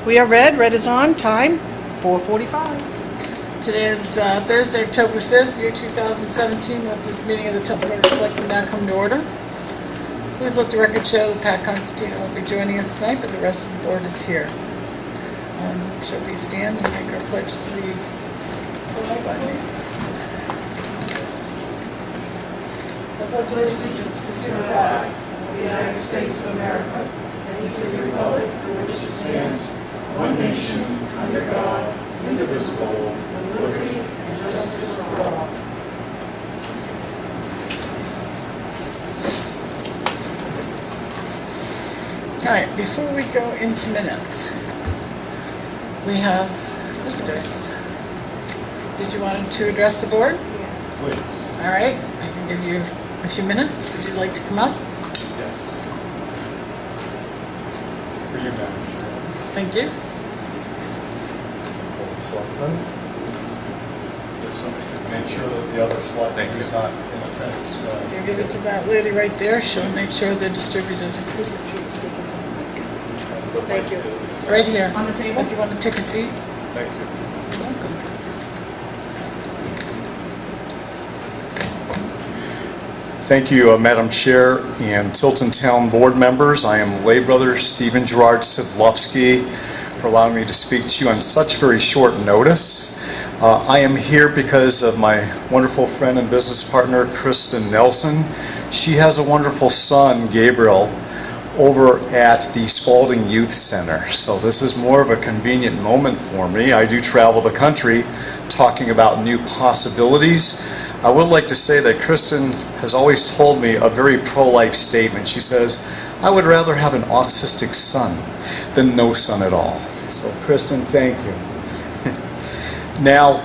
We are red. Red is on. Time 4:45. Today is Thursday, October 5th, year 2017. Let this meeting of the Tilton Selectmen now come to order. Please let the record show that Pat Constantino will be joining us tonight, but the rest of the board is here. Shall we stand and make our pledge to the flag, please? I pledge allegiance to the flag of the United States of America and to the republic for which it stands, one nation, under God, indivisible, with liberty and justice for all. All right, before we go into minutes, we have visitors. Did you want to address the board? Please. All right, I can give you a few minutes if you'd like to come up. Yes. For you, Madam Chair. Thank you. Tilton Selectmen. If somebody could make sure that the other selectman is not in attendance. If you give it to that lady right there, she'll make sure they're distributed. Thank you. Right here. On the table? If you want to take a seat, Thank you. you're welcome. Thank you, Madam Chair and Tilton Town Board members. I am lay brother Stephen Gerard Sidlowski for allowing me to speak to you on such very short notice. I am here because of my wonderful friend and business partner, Kristen Nelson. She has a wonderful son, Gabriel, over at the Spalding Youth Center. So this is more of a convenient moment for me. I do travel the country talking about new possibilities. I would like to say that Kristen has always told me a very pro-life statement. She says, I would rather have an autistic son than no son at all. So Kristen, thank you. Now,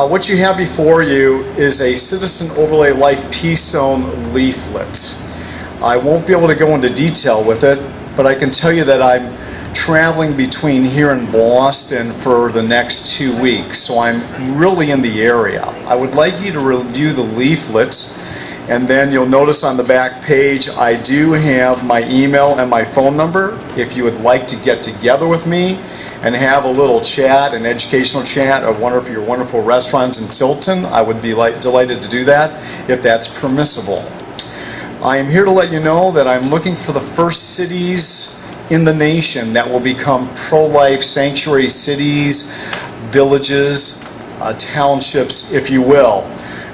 what you have before you is a Citizen Overlay Life Peace Zone leaflet. I won't be able to go into detail with it, but I can tell you that I'm traveling between here and Boston for the next 2 weeks, so I'm really in the area. I would like you to review the leaflets, and then you'll notice on the back page I do have my email and my phone number. If you would like to get together with me and have a little chat, an educational chat at one of your wonderful restaurants in Tilton, I would be delighted to do that if that's permissible. I am here to let you know that I'm looking for the first cities in the nation that will become pro-life sanctuary cities, villages, townships, if you will.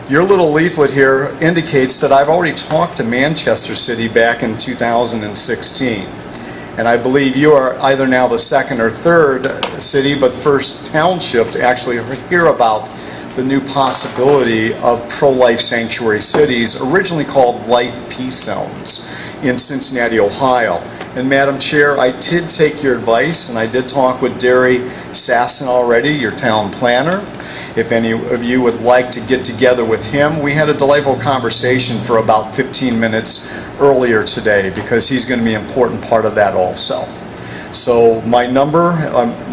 Your little leaflet here indicates that I've already talked to Manchester City back in 2016. And I believe you are either now the second or third city, but first township to actually hear about the new possibility of pro-life sanctuary cities, originally called Life Peace Zones, in Cincinnati, Ohio. And Madam Chair, I did take your advice, and I did talk with Derry Sasson already, your town planner. If any of you would like to get together with him, we had a delightful conversation for about 15 minutes earlier today, because he's going to be an important part of that also. So my number and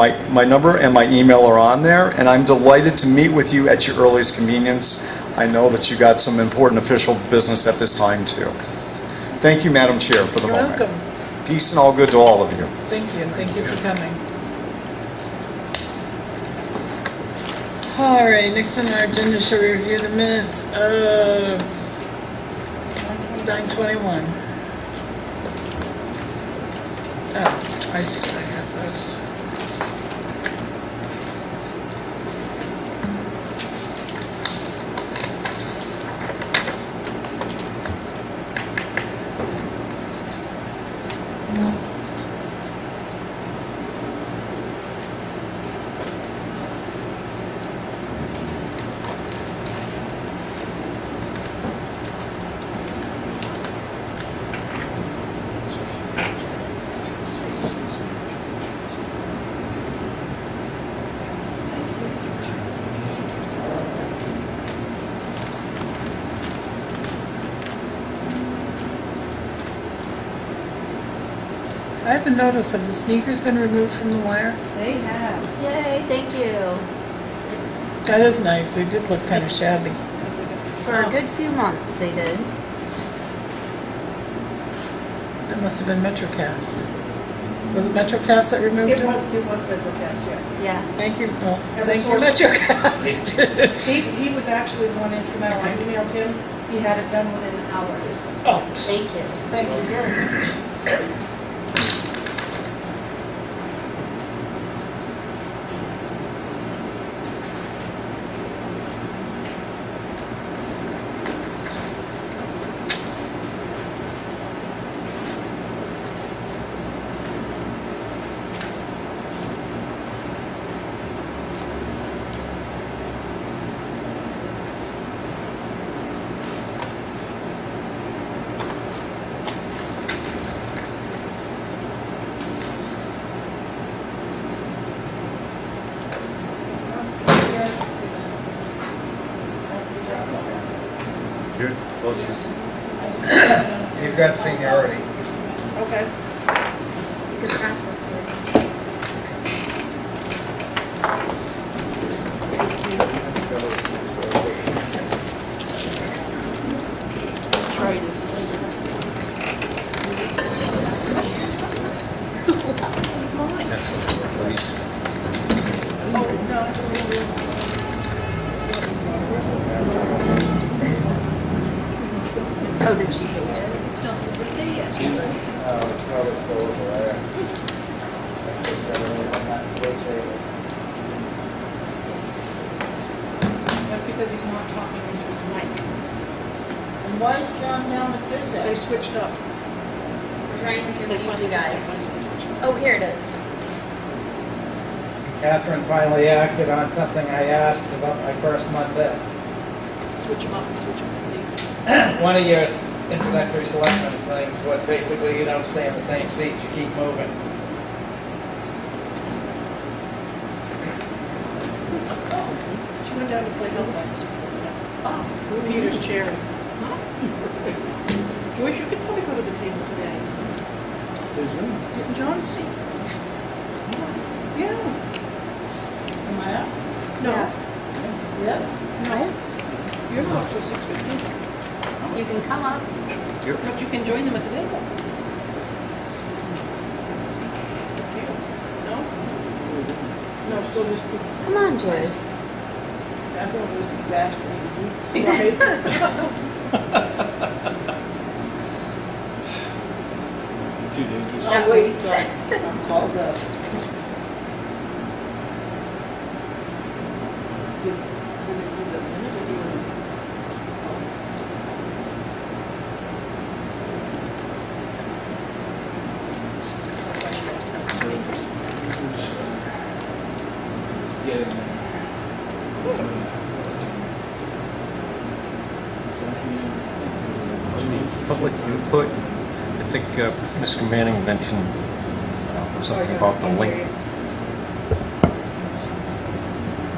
my email are on there, and I'm delighted to meet with you at your earliest convenience. I know that you got some important official business at this time too. Thank you, Madam Chair, for the moment. You're welcome. Peace and all good to all of you. Thank you, and thank you for coming. All right, next on our agenda, shall we review the minutes of 9/21? Oh, I see, I have those. I have a notice, have the sneakers been removed from the wire? They have. Yay, thank you. That is nice, they did look kind of shabby. For a good few months, they did. That must have been Metrocast. Was it MetroCast that removed It him? was MetroCast, yes. Yeah. Thank you, oh, And thank the you, source- MetroCast. He was actually the one instrumental. I emailed him, he had it done within hours. Oh, Thank you. thank you very much. You're closest. You've got seniority. Okay. It's good practice work. Try this. Oh, no. Oh, did she take it? Probably still over there. Like they said, I'm not rotating. That's because he's not talking into his mic. And why is John down at this They end? switched up. We're trying to They confuse you finally- guys. Oh, here it is. Catherine finally acted on something I asked about my first month in. Switch them up, switch them to seats. One of your introductory selectmen things, what basically you don't stay in the same seats, you keep moving. She went down to play health officer for a minute. Oh, Peter's chair. Joyce, you could probably go to the table today. Get in John's seat. Yeah. Am I up? No, Yeah. no. You're not till 6:15. You can come up. But you can join them at the table. No? No, still just keep. Come on, Joyce. I thought it was the bastard. It's too dangerous. I'll wait till I'm called up. Did it do the minutes or- Get in there. Public input, I think Mr. Manning mentioned something about the length.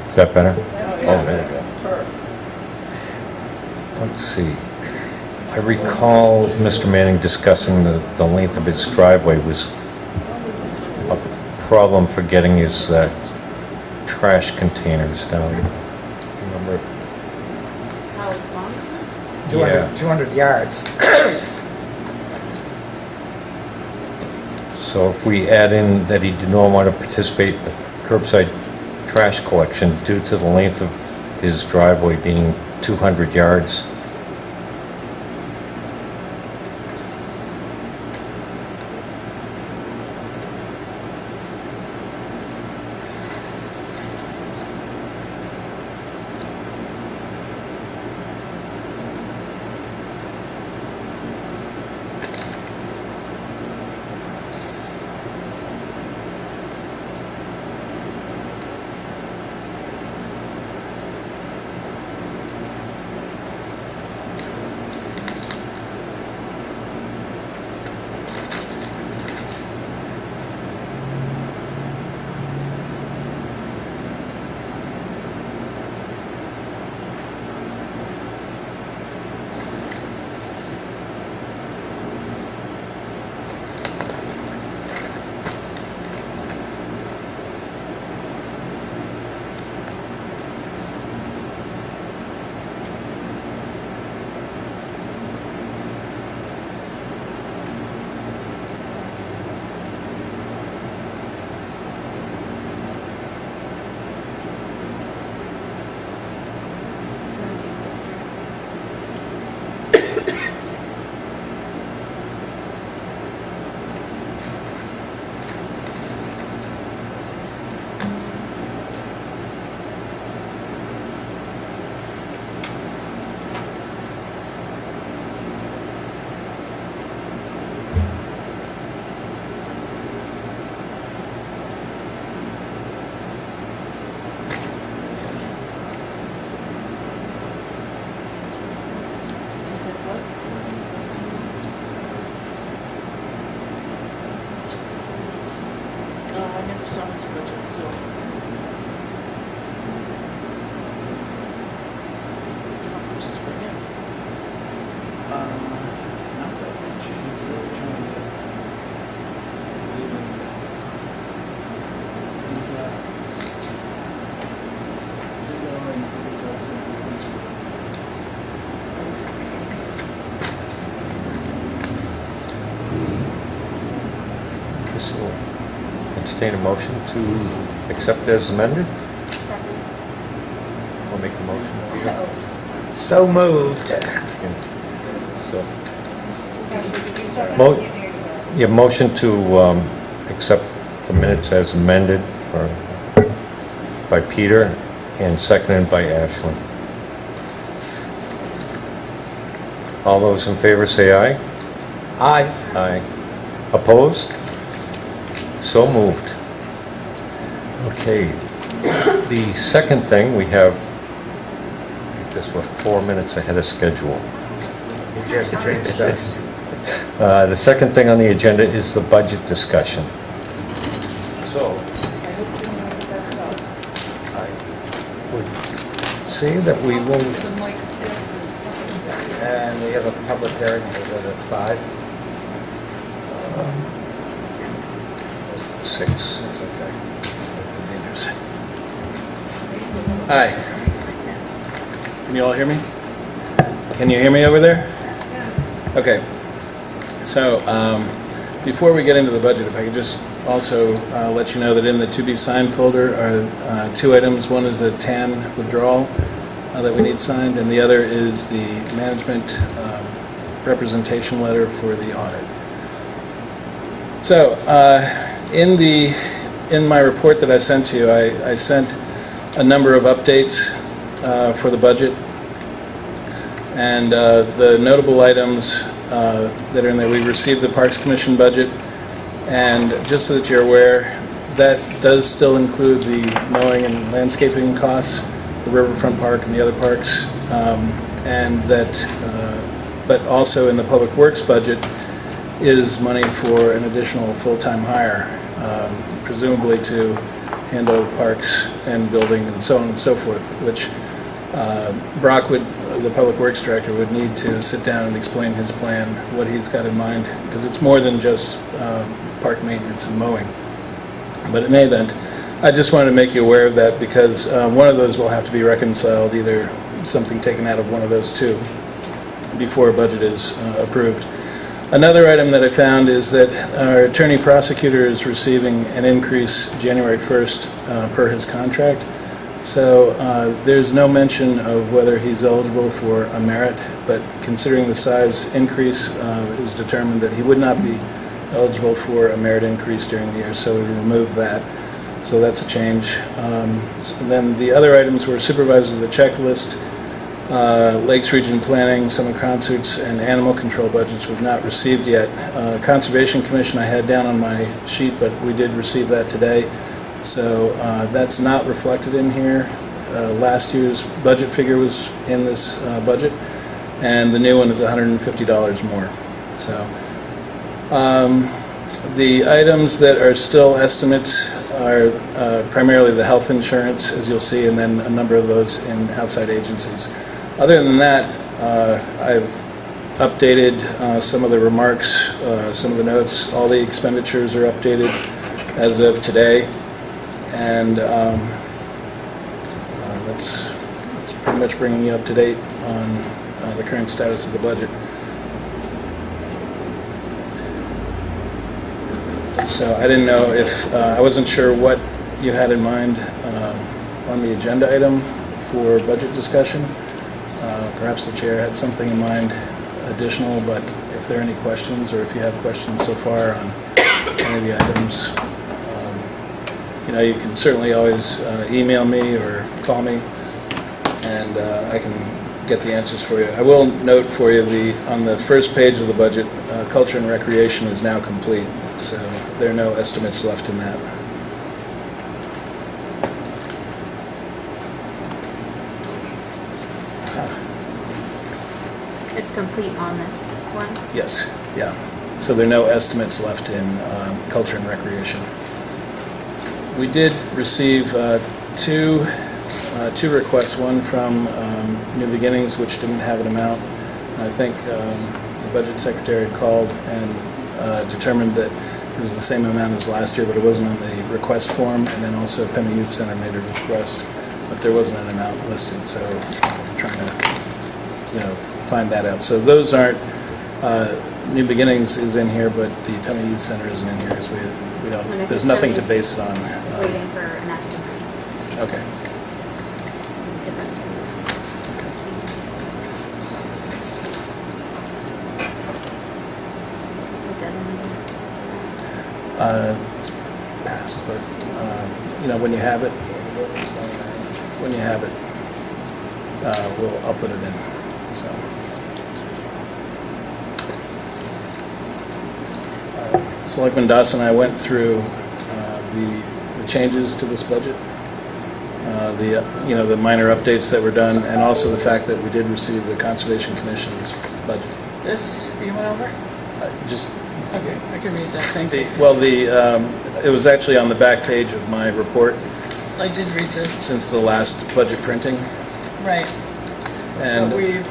Is that better? Oh, there you go. Let's see. I recall Mr. Manning discussing the length of his driveway was a problem for getting his trash containers down. Remember? How long? 200, 200 yards. So if we add in that he did not want to participate in curbside trash collection due to the length of his driveway being 200 yards. entertain a motion to accept as amended. Second. I'll make the motion. So moved. So, motion to accept the minutes as amended by Peter and seconded by Ashley. All those in favor say aye. Aye. Aye. Opposed? So moved. Okay. The second thing, we have, I guess we're 4 minutes ahead of schedule. You just jinxed us. The second thing on the agenda is the budget discussion. So, I would say that we will, And we have a public hearing, is it at 5? 6. That's okay. Hi, can you all hear me? Can you hear me over there? Okay. So, before we get into the budget, if I could just also let you know that in the to be signed folder are 2 items. One is a TAN withdrawal that we need signed, and the other is the management representation letter for the audit. So, in my report that I sent to you, I sent a number of updates for the budget, and the notable items that are in there. We received the Parks Commission budget, and just so that you're aware, that does still include the mowing and landscaping costs, the Riverfront Park and the other parks, and that, but also in the Public Works budget is money for an additional full-time hire, presumably to handle parks and building and so on and so forth, which Brock would, the Public Works Director, would need to sit down and explain his plan, what he's got in mind, because it's more than just park maintenance and mowing. But in any event, I just wanted to make you aware of that, because one of those will have to be reconciled, either something taken out of one of those two before a budget is approved. Another item that I found is that our attorney prosecutor is receiving an increase January 1st per his contract. So there's no mention of whether he's eligible for a merit, but considering the size increase, it was determined that he would not be eligible for a merit increase during the year, so we removed that. So that's a change. Then the other items were supervisors of the checklist, Lakes Region Planning, summer concerts, and animal control budgets we've not received yet. Conservation Commission I had down on my sheet, but we did receive that today. So that's not reflected in here. Last year's budget figure was in this budget, and the new one is $150 more. So the items that are still estimates are primarily the health insurance, as you'll see, and then a number of those in outside agencies. Other than that, I've updated some of the remarks, some of the notes. All the expenditures are updated as of today, and that's pretty much bringing you up to date on the current status of the budget. So I didn't know if, I wasn't sure what you had in mind on the agenda item for budget discussion. Perhaps the chair had something in mind additional, but if there are any questions, or if you have questions so far on any of the items, you can certainly always email me or call me, and I can get the answers for you. I will note for you, on the first page of the budget, culture and recreation is now complete, so there are no estimates left in that. It's complete on this one. Yes, yeah. So there are no estimates left in culture and recreation. We did receive two requests, one from New Beginnings, which didn't have an amount. I think the budget secretary had called and determined that it was the same amount as last year, but it wasn't on the request form. And then also Pema Youth Center made a request, but there wasn't an amount listed, so I'm trying to find that out. So those aren't, New Beginnings is in here, but the Pema Youth Center isn't in here, because we we don't, And I there's think nothing to Kelly's base it on. Waiting for an estimate. Okay. We'll get that to you. Is the deadline? It's passed, but, you know, when you have it, I'll put it in, so. Selectman Dawson and I went through the changes to this budget, the minor updates that were done, and also the fact that we did receive the Conservation Commission's budget. This, you went over? Just, Okay, I can read that, thank you. it was actually on the back page of my report I did read this, since the last budget printing, right. and But we've,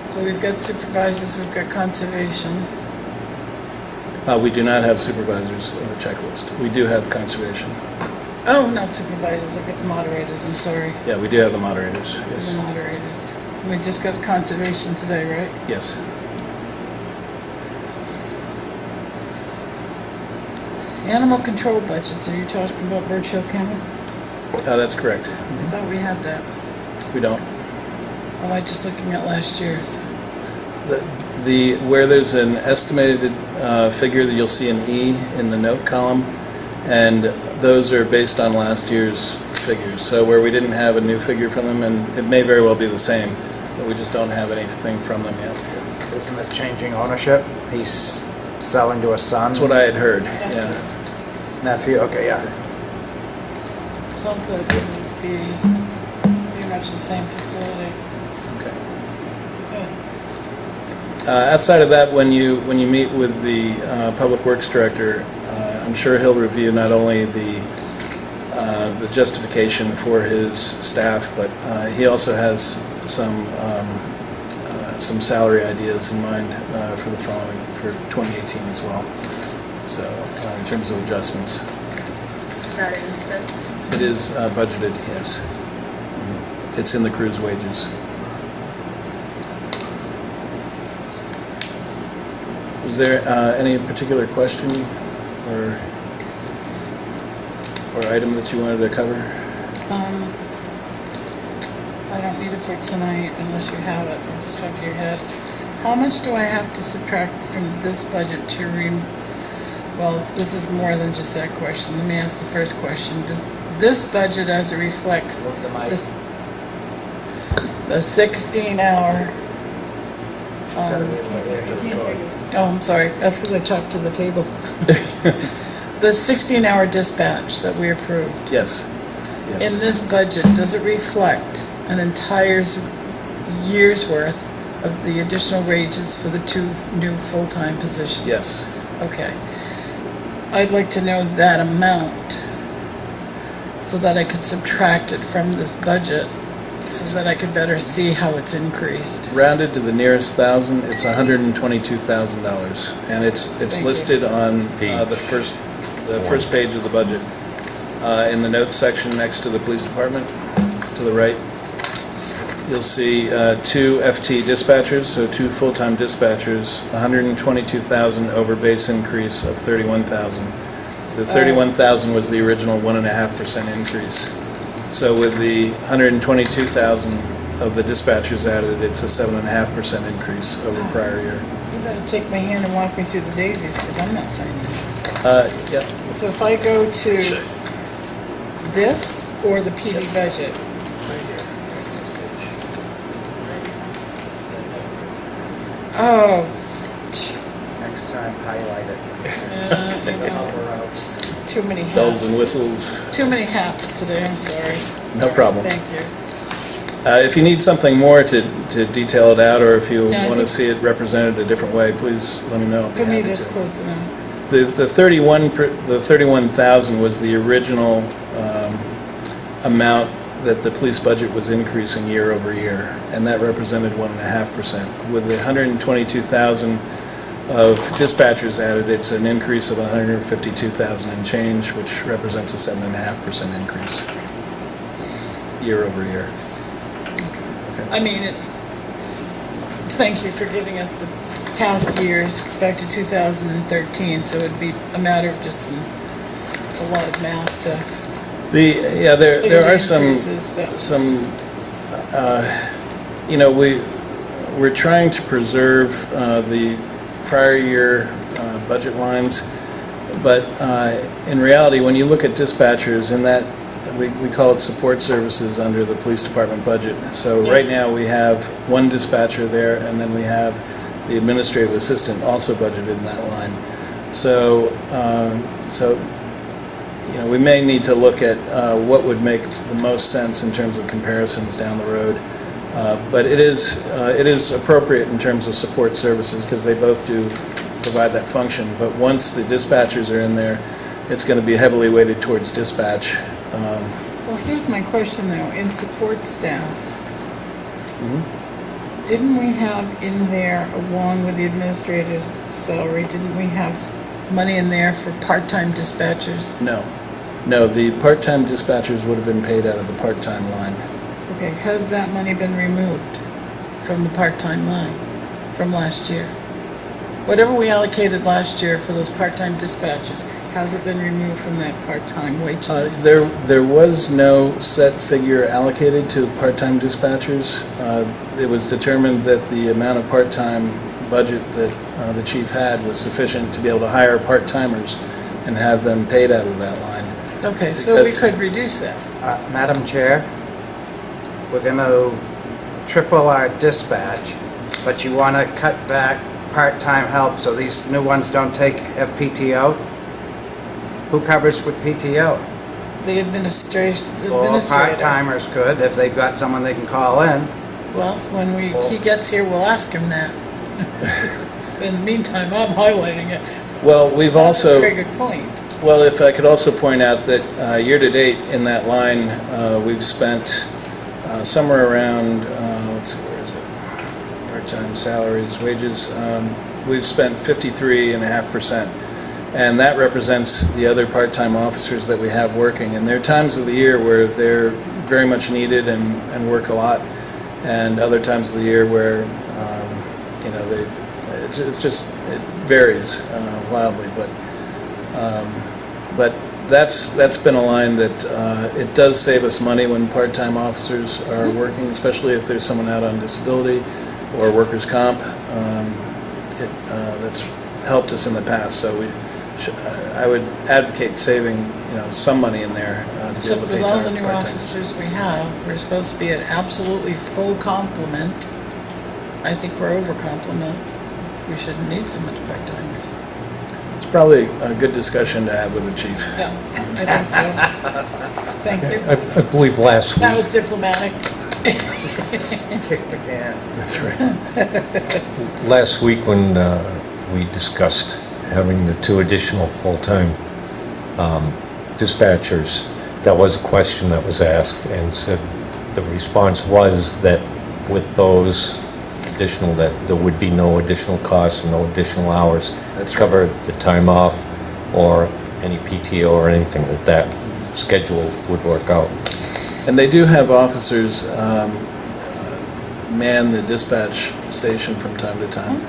so we've got supervisors, we've got conservation. we do not have supervisors on the checklist. We do have conservation. Oh, not supervisors, I've got the moderators, I'm sorry. Yeah, we do have the moderators, The yes. moderators. We just got conservation today, right? Yes. Animal control budgets, are you talking about Birch Hill Kennel? That's correct. I thought we had that. We don't. Or am I just looking at last year's? Where there's an estimated figure, that you'll see an E in the note column, and those are based on last year's figures. So where we didn't have a new figure from them, and it may very well be the same, but we just don't have anything from them yet. Isn't it changing ownership? He's selling to a son? That's what I had heard, yeah. Nephew? Okay, yeah. Sounds like it would be pretty much the same facility. Okay. Good. Outside of that, when you meet with the Public Works Director, I'm sure he'll review not only the justification for his staff, but he also has some salary ideas in mind for the following, for 2018 as well. So in terms of adjustments, That is this. it is budgeted, yes. It's in the crew's wages. Was there any particular question or item that you wanted to cover? I don't need it for tonight unless you have it off the top of your head. How much do I have to subtract from this budget to well, this is more than just that question. Let me ask the first question. Does this budget, as it reflects this, the 16-hour, oh, I'm sorry, that's because I talked to the table. The 16-hour dispatch that we approved. Yes. Yes. In this budget, does it reflect an entire year's worth of the additional wages for the 2 new full-time positions? Yes. Okay. I'd like to know that amount so that I could subtract it from this budget so that I could better see how it's increased. Rounded to the nearest thousand, it's $122,000, and it's Thank you. listed on the first page of the budget. In the notes section next to the police department, to the right, you'll see 2 FT dispatchers, so 2 full-time dispatchers, $122,000 over base increase of $31,000. The $31,000 was the original 1.5% increase. So with the $122,000 of the dispatchers added, it's a 7.5% increase over prior year. You better take my hand and walk me through the daisies because I'm not finding it. Yeah. So if I go to this or the PD budget, oh, Next time, highlight it. you know, just too many hats. Bells and whistles, Too many hats today, I'm sorry. no problem. Thank you. If you need something more to detail it out, or if you No, I want to think- see it represented a different way, please let me know. I'll be For me, happy that's to. close enough. The 31,000 was the original amount that the police budget was increasing year over year, and that represented 1.5%. With the 122,000 of dispatchers added, it's an increase of 152,000 and change, which represents a 7.5% increase year over year. I mean, thank you for giving us the past years, back to 2013, so it'd be a matter of just a lot of math to... There figure the are some, increases, we're trying to preserve the prior year budget lines, but in reality, when you look at dispatchers, in that, we call it support services under the police department budget. So Yeah. right now, we have one dispatcher there, and then we have the administrative assistant also budgeted in that line. So, we may need to look at what would make the most sense in terms of comparisons down the road. But it is appropriate in terms of support services because they both do provide that function. But once the dispatchers are in there, it's going to be heavily weighted towards dispatch. Well, here's my question, though. In support staff, didn't we have in there, along with the administrator's salary, didn't we have money in there for part-time dispatchers? No, the part-time dispatchers would have been paid out of the part-time line. Okay, has that money been removed from the part-time line from last year? Whatever we allocated last year for those part-time dispatchers, has it been removed from that part-time wage line? There was no set figure allocated to part-time dispatchers. It was determined that the amount of part-time budget that the chief had was sufficient to be able to hire part-timers and have them paid out of that line. Okay, so we Because- could reduce that. Madam Chair, we're going to triple our dispatch, but you want to cut back part-time help so these new ones don't have PTO? Who covers with PTO? The administrator. Or part-timers could, if they've got someone they can call in. Well, when he gets here, we'll ask him that. In the meantime, I'm highlighting it. Well, we've That's also... a very good point. Well, if I could also point out that year-to-date in that line, we've spent somewhere around, let's see, where is it? Part-time salaries, wages, we've spent 53.5%. And that represents the other part-time officers that we have working. And there are times of the year where they're very much needed and work a lot, and other times of the year where, it varies wildly. But that's been a line that it does save us money when part-time officers are working, especially if there's someone out on disability or workers' comp. That's helped us in the past, so I would advocate saving some money in there to be Except able to pay with all the new part-time. officers we have, we're supposed to be at absolutely full complement. I think we're over complement. We shouldn't need so much part-timers. It's probably a good discussion to have with the chief. Yeah, I think so. Thank you. I believe last That week, was diplomatic. Kick the can. That's right. last week when we discussed having the 2 additional full-time dispatchers, that was a question that was asked, and said the response was that with those additional, that there would be no additional costs and no additional hours That's to cover the time off or any PTO or anything, that schedule would work out. And they do have officers man the dispatch station from time to time.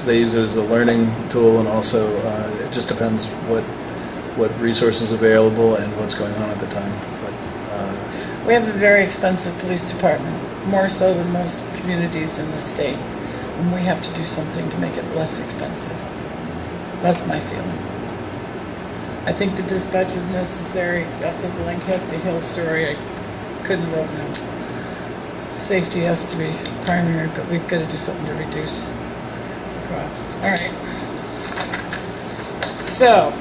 They use it as a learning tool, and also it just depends what resources are available and what's going on at the time. But We have a very expensive police department, more so than most communities in the state. And we have to do something to make it less expensive. That's my feeling. I think the dispatch was necessary after the Lancaster Hill story. I couldn't vote no. Safety has to be primary, but we've got to do something to reduce the cost. All right. So,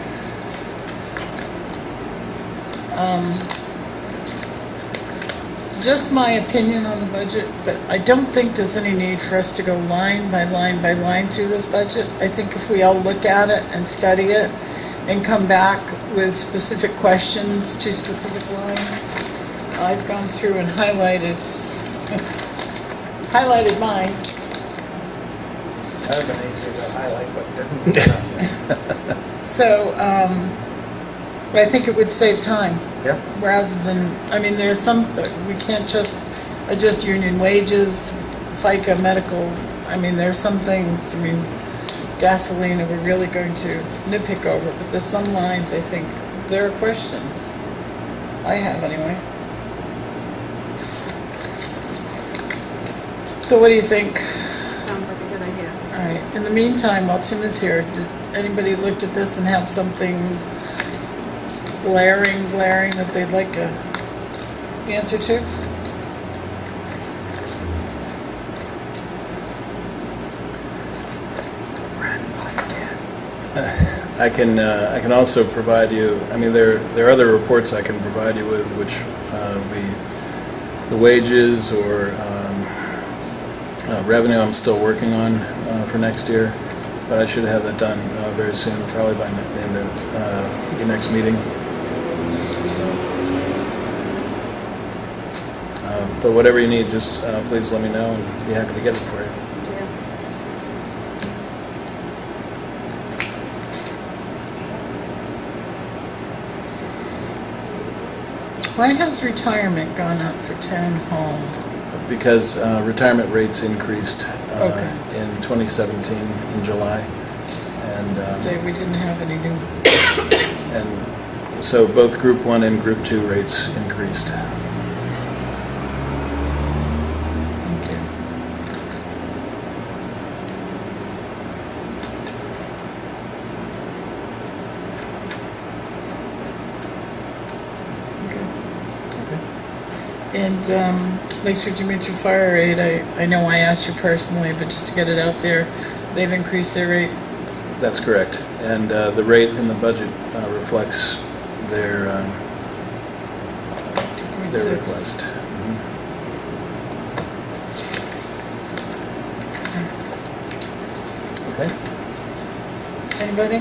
just my opinion on the budget, but I don't think there's any need for us to go line by line by line through this budget. I think if we all look at it and study it and come back with specific questions to specific lines, I've gone through and highlighted mine. That would have been easier to highlight, but didn't get done. So, I think it would save time. Yep. Rather than, there's some, we can't just adjust union wages, FICA, medical, I mean, there's some things, I mean, gasoline, we're really going to nitpick over, but there's some lines, I think, there are questions. I have, anyway. So what do you think? Sounds like a good idea. All right, in the meantime, while Tim is here, does anybody looked at this and have something glaring that they'd like a answer to? I can also provide you, I mean, there are other reports I can provide you with, which would be the wages or revenue I'm still working on for next year, but I should have that done very soon, probably by the end of your next meeting. But whatever you need, just please let me know, and be happy to get it for you. Why has retirement gone up for town hall? Because retirement rates increased Okay. in 2017 in July, and Say we didn't have any new. and so both Group 1 and Group 2 rates increased. Thank you. Okay. And Lakeshore Demetri Fire Aid, I know I asked you personally, but just to get it out there, they've increased their rate. That's correct, and the rate in the budget reflects their 2.6. request. Okay. Anybody?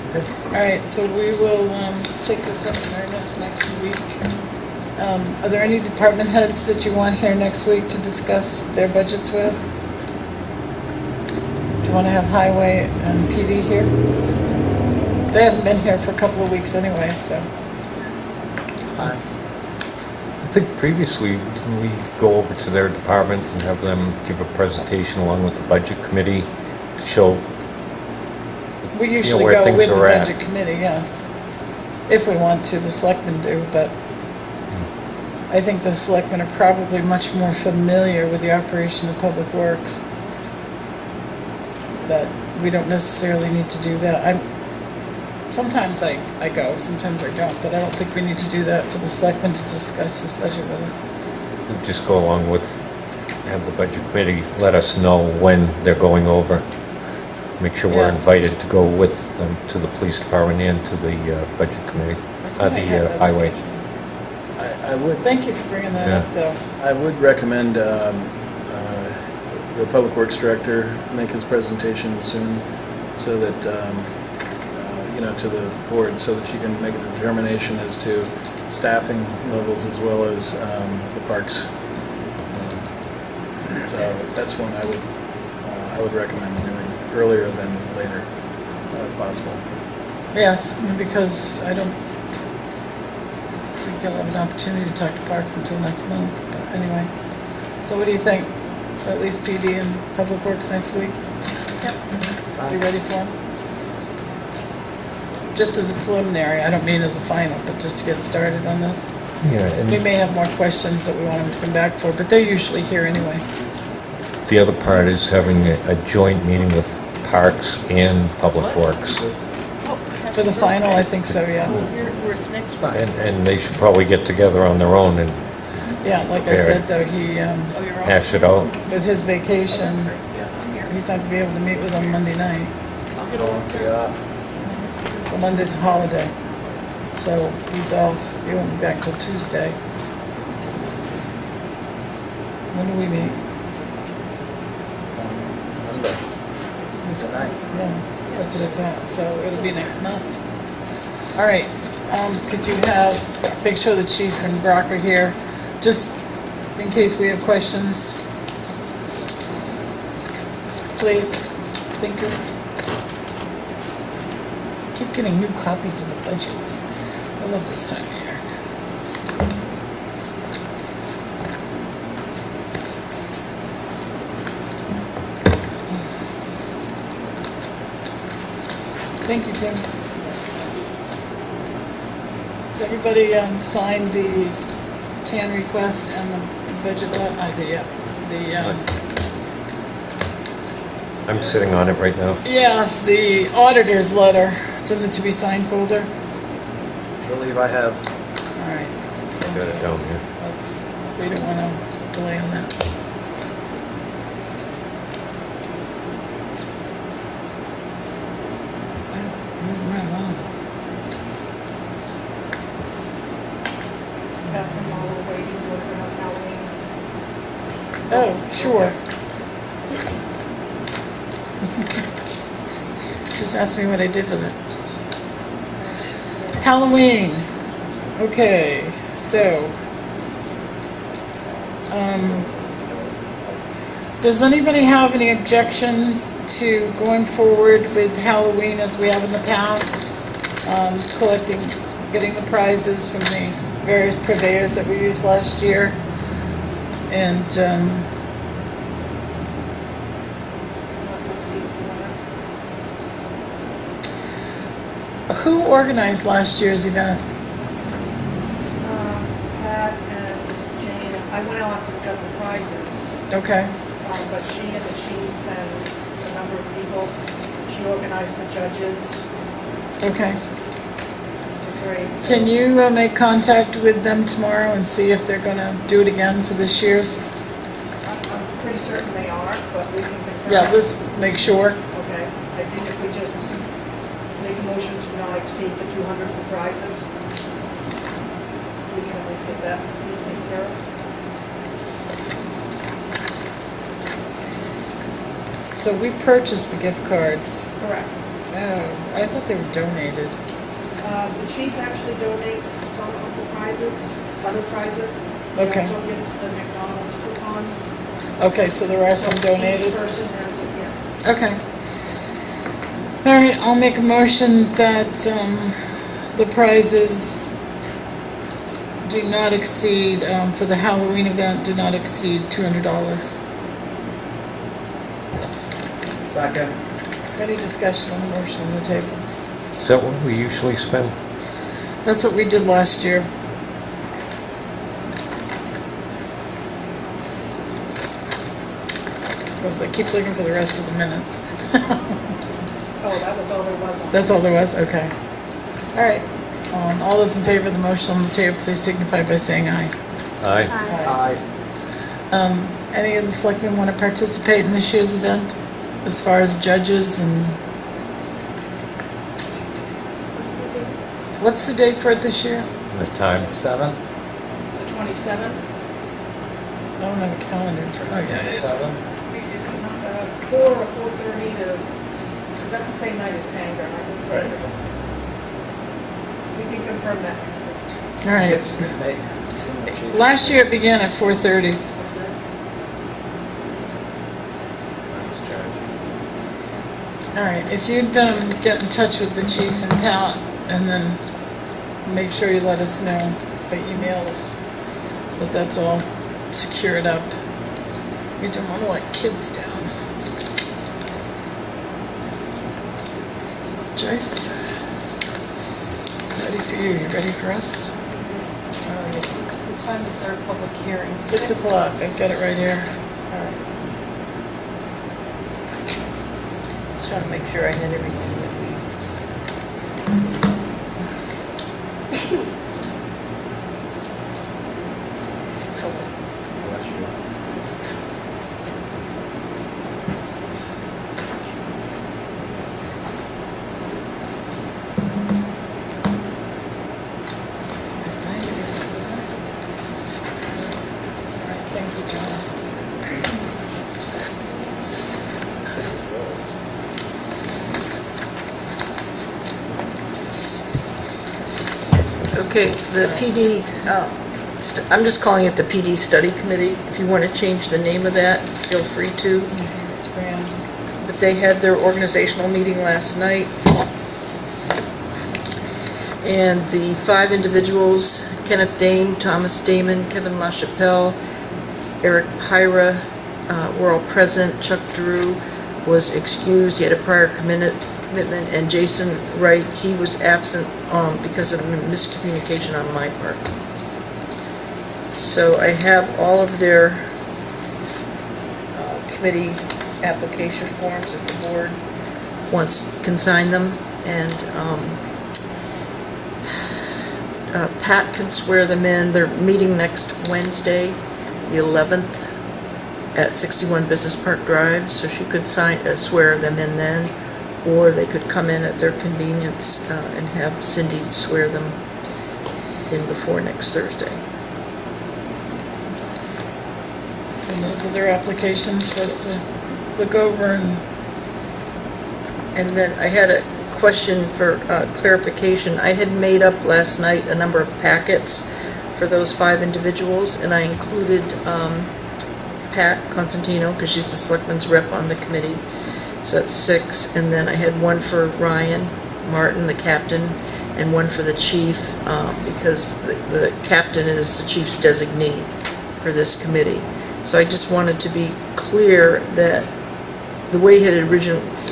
Okay. All right, so we will take this up in earnest next week. Are there any department heads that you want here next week to discuss their budgets with? Do you want to have Highway and PD here? They haven't been here for a couple of weeks anyway, so. I think previously, didn't we go over to their department and have them give a presentation along with the budget committee to show, We usually where go things with the are at. budget committee, yes. If we want to, the selectmen do, but I think the selectmen are probably much more familiar with the operation of public works. That we don't necessarily need to do that. Sometimes I go, sometimes I don't, but I don't think we need to do that for the selectmen to discuss this budget with us. just go along with, have the budget committee let us know when they're going over. Make sure we're Yeah. invited to go with them to the police department and to the budget committee, I thought I had that highway. scheduled. I would. Thank you for bringing that up, though. I would recommend the Public Works Director make his presentation soon, so that, to the board, so that you can make a determination as to staffing levels as well as the parks. So that's one I would recommend doing earlier than later, if possible. Yes, because I don't think you'll have an opportunity to talk to Parks until next month, but anyway. So what do you think? At least PD and Public Works next week? Yep. Be ready for them? Just as a preliminary, I don't mean as a final, but just to get started on this. Yeah, We and may have more questions that we want them to come back for, but they're usually here anyway. the other part is having a joint meeting with Parks and Public Works. For the final, I think so, yeah. Where it's next week. And they should probably get together on their own and Yeah, like I Okay. said, though, he, Oh, you're on. hash it out. with his vacation, Yeah, I'm here. he's not gonna be able to meet with them Monday night. I'll get over there. Well, Monday's a holiday, so he's off, he won't be back till Tuesday. When do we meet? Monday. Is it- Tonight. No, that's what I thought, so it'll be next month. All right, could you make sure the chief and Brock are here, just in case we have questions? Please, thank you. Keep getting new copies of the budget. I love this time of year. Thank you, Tim. Has everybody signed the TAN request and the budget, I'm sitting on it right now. yes, the auditor's letter. It's in the to be signed folder. I believe I have. All right. I got it down here. We don't want to delay on that. Moving right along. Catherine, while we're waiting, we're gonna have Halloween. Oh, sure. Just ask me what I did with it. Halloween. Okay, so. Does anybody have any objection to going forward with Halloween as we have in the past? Collecting, getting the prizes from the various purveyors that we used last year? And, who organized last year's event? Pat and Jane, I went off and got the prizes, Okay, but she and the chief and a number of people, she organized the judges. okay. Great. Can you make contact with them tomorrow and see if they're gonna do it again for this year's? I'm pretty certain they are, but we can confirm. Yeah, let's make sure. Okay, I think if we just make a motion to not exceed the 200 for prizes, we can at least get that piece taken care of. So we purchased the gift cards. Correct. Oh, I thought they were donated. The chief actually donates some of the prizes, other prizes. Okay. He also gets the McDonald's coupons. Okay, so there are some So donated? Each person has it, yes. Okay. All right, I'll make a motion that the prizes do not exceed, for the Halloween event, do not exceed $200. Second. Any discussion on the motion on the table? Is that what we usually spend? That's what we did last year. Of course, I keep looking for the rest of the minutes. Oh, that was all there was on it. That's all there was? Okay. All right. All those in favor of the motion on the table, please signify by saying aye. Aye. Aye. Any of the selectmen want to participate in this year's event as far as judges and... What's the date for it this year? The time. 7th? The 27th, I don't have a calendar for, oh yeah, it is. 7th? 4 or 4:30 to, because that's the same night as Tanger, and I think Tanger's on 6th. We can confirm that next week. All right. Last year it began at 4:30. All right, if you'd get in touch with the chief and Pat, and then make sure you let us know by email that that's all secured up. We don't want to let kids down. Joyce, ready for you? You ready for us? What time is their public hearing? 6 o'clock. I've got it right here. All right. Just trying to make sure I had everything that we... Bless you. I signed it. All right, thank you, John. Okay, the PD, I'm just calling it the PD Study Committee. If you want to change the name of that, feel free to. It's grand. But they had their organizational meeting last night. And the 5 individuals, Kenneth Dame, Thomas Damon, Kevin LaChapelle, Eric Pyra, were all present. Chuck Drew was excused. He had a prior commitment, and Jason Wright, he was absent because of miscommunication on my part. So I have all of their committee application forms if the board can sign them, and Pat can swear them in. They're meeting next Wednesday, the 11th, at 61 Business Park Drive, so she could swear them in then, or they could come in at their convenience and have Cindy swear them in before next Thursday. And those are their applications for us to look over And then I had a question for clarification. I had made up last night a number of packets for those 5 individuals, and I included Pat Constantino, because she's the selectman's rep on the committee, so that's 6. And then I had one for Ryan Martin, the captain, and one for the chief, because the captain is the chief's designee for this committee. So I just wanted to be clear that the way it had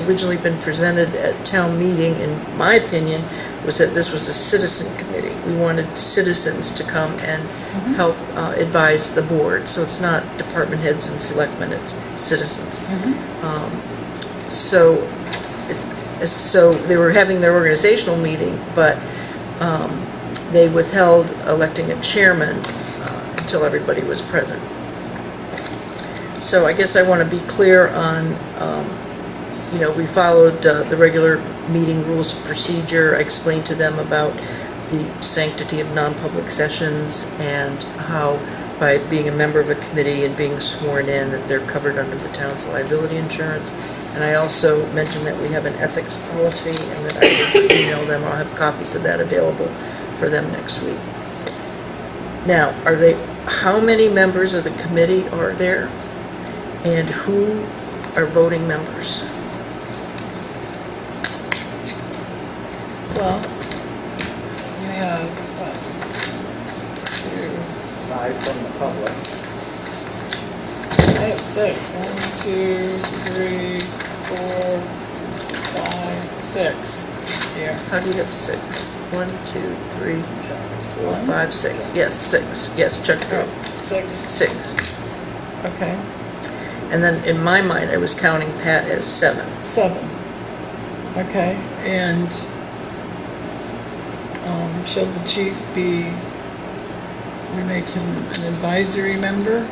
originally been presented at town meeting, in my opinion, was that this was a citizen committee. We wanted citizens to come and help advise the board. So it's not department heads and selectmen, it's citizens. So they were having their organizational meeting, but they withheld electing a chairman until everybody was present. So I guess I want to be clear on, we followed the regular meeting rules of procedure. I explained to them about the sanctity of non-public sessions and how by being a member of a committee and being sworn in that they're covered under the town's liability insurance. And I also mentioned that we have an ethics policy and that I would email them. I'll have copies of that available for them next week. Now, how many members of the committee are there? And who are voting members? Well, you have, 5 from the public. I have 6. 1, 2, 3, 4, 5, 6. Here. How do you have 6? 1, 2, 3, 4, 1? 5, 6. Yes, 6. Yes, Chuck Oh, did. 6. 6. Okay. And then in my mind, I was counting Pat as 7. 7. Okay, and shall the chief we make him an advisory member?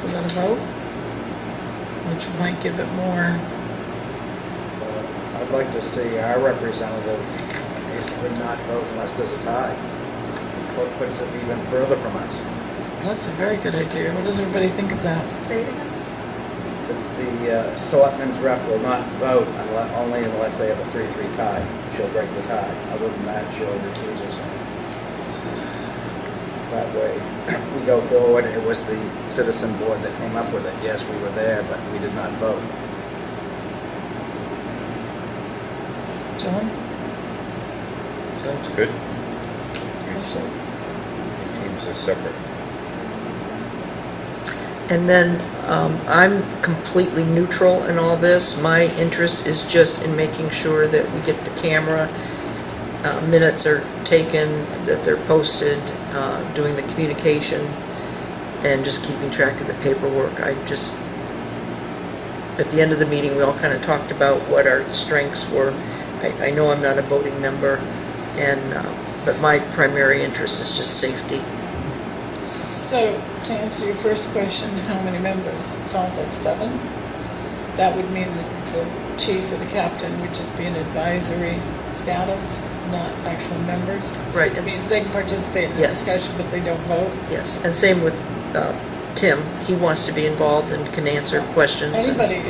Is that a vote? Which might give it more. I'd like to see our representative basically not vote unless there's a tie. What puts it even further from us? That's a very good idea. What does everybody think of that? Say it again. The selectmen's rep will not vote only unless they have a 3-3 tie. She'll break the tie. Other than that, she'll recuse herself. That way, we go forward. It was the citizen board that came up with it. Yes, we were there, but we did not vote. John? Sounds good. Ashley? Teams are separate. And then I'm completely neutral in all this. My interest is just in making sure that we get the camera, minutes are taken, that they're posted, doing the communication, and just keeping track of the paperwork. At the end of the meeting, we all kind of talked about what our strengths were. I know I'm not a voting member, but my primary interest is just safety. So, to answer your first question, how many members? It sounds like 7. That would mean that the chief or the captain would just be an advisory status, not actual members. Right. It means they can participate in the Yes. discussion, but they don't vote. Yes, and same with Tim. He wants to be involved and can answer questions. Anybody,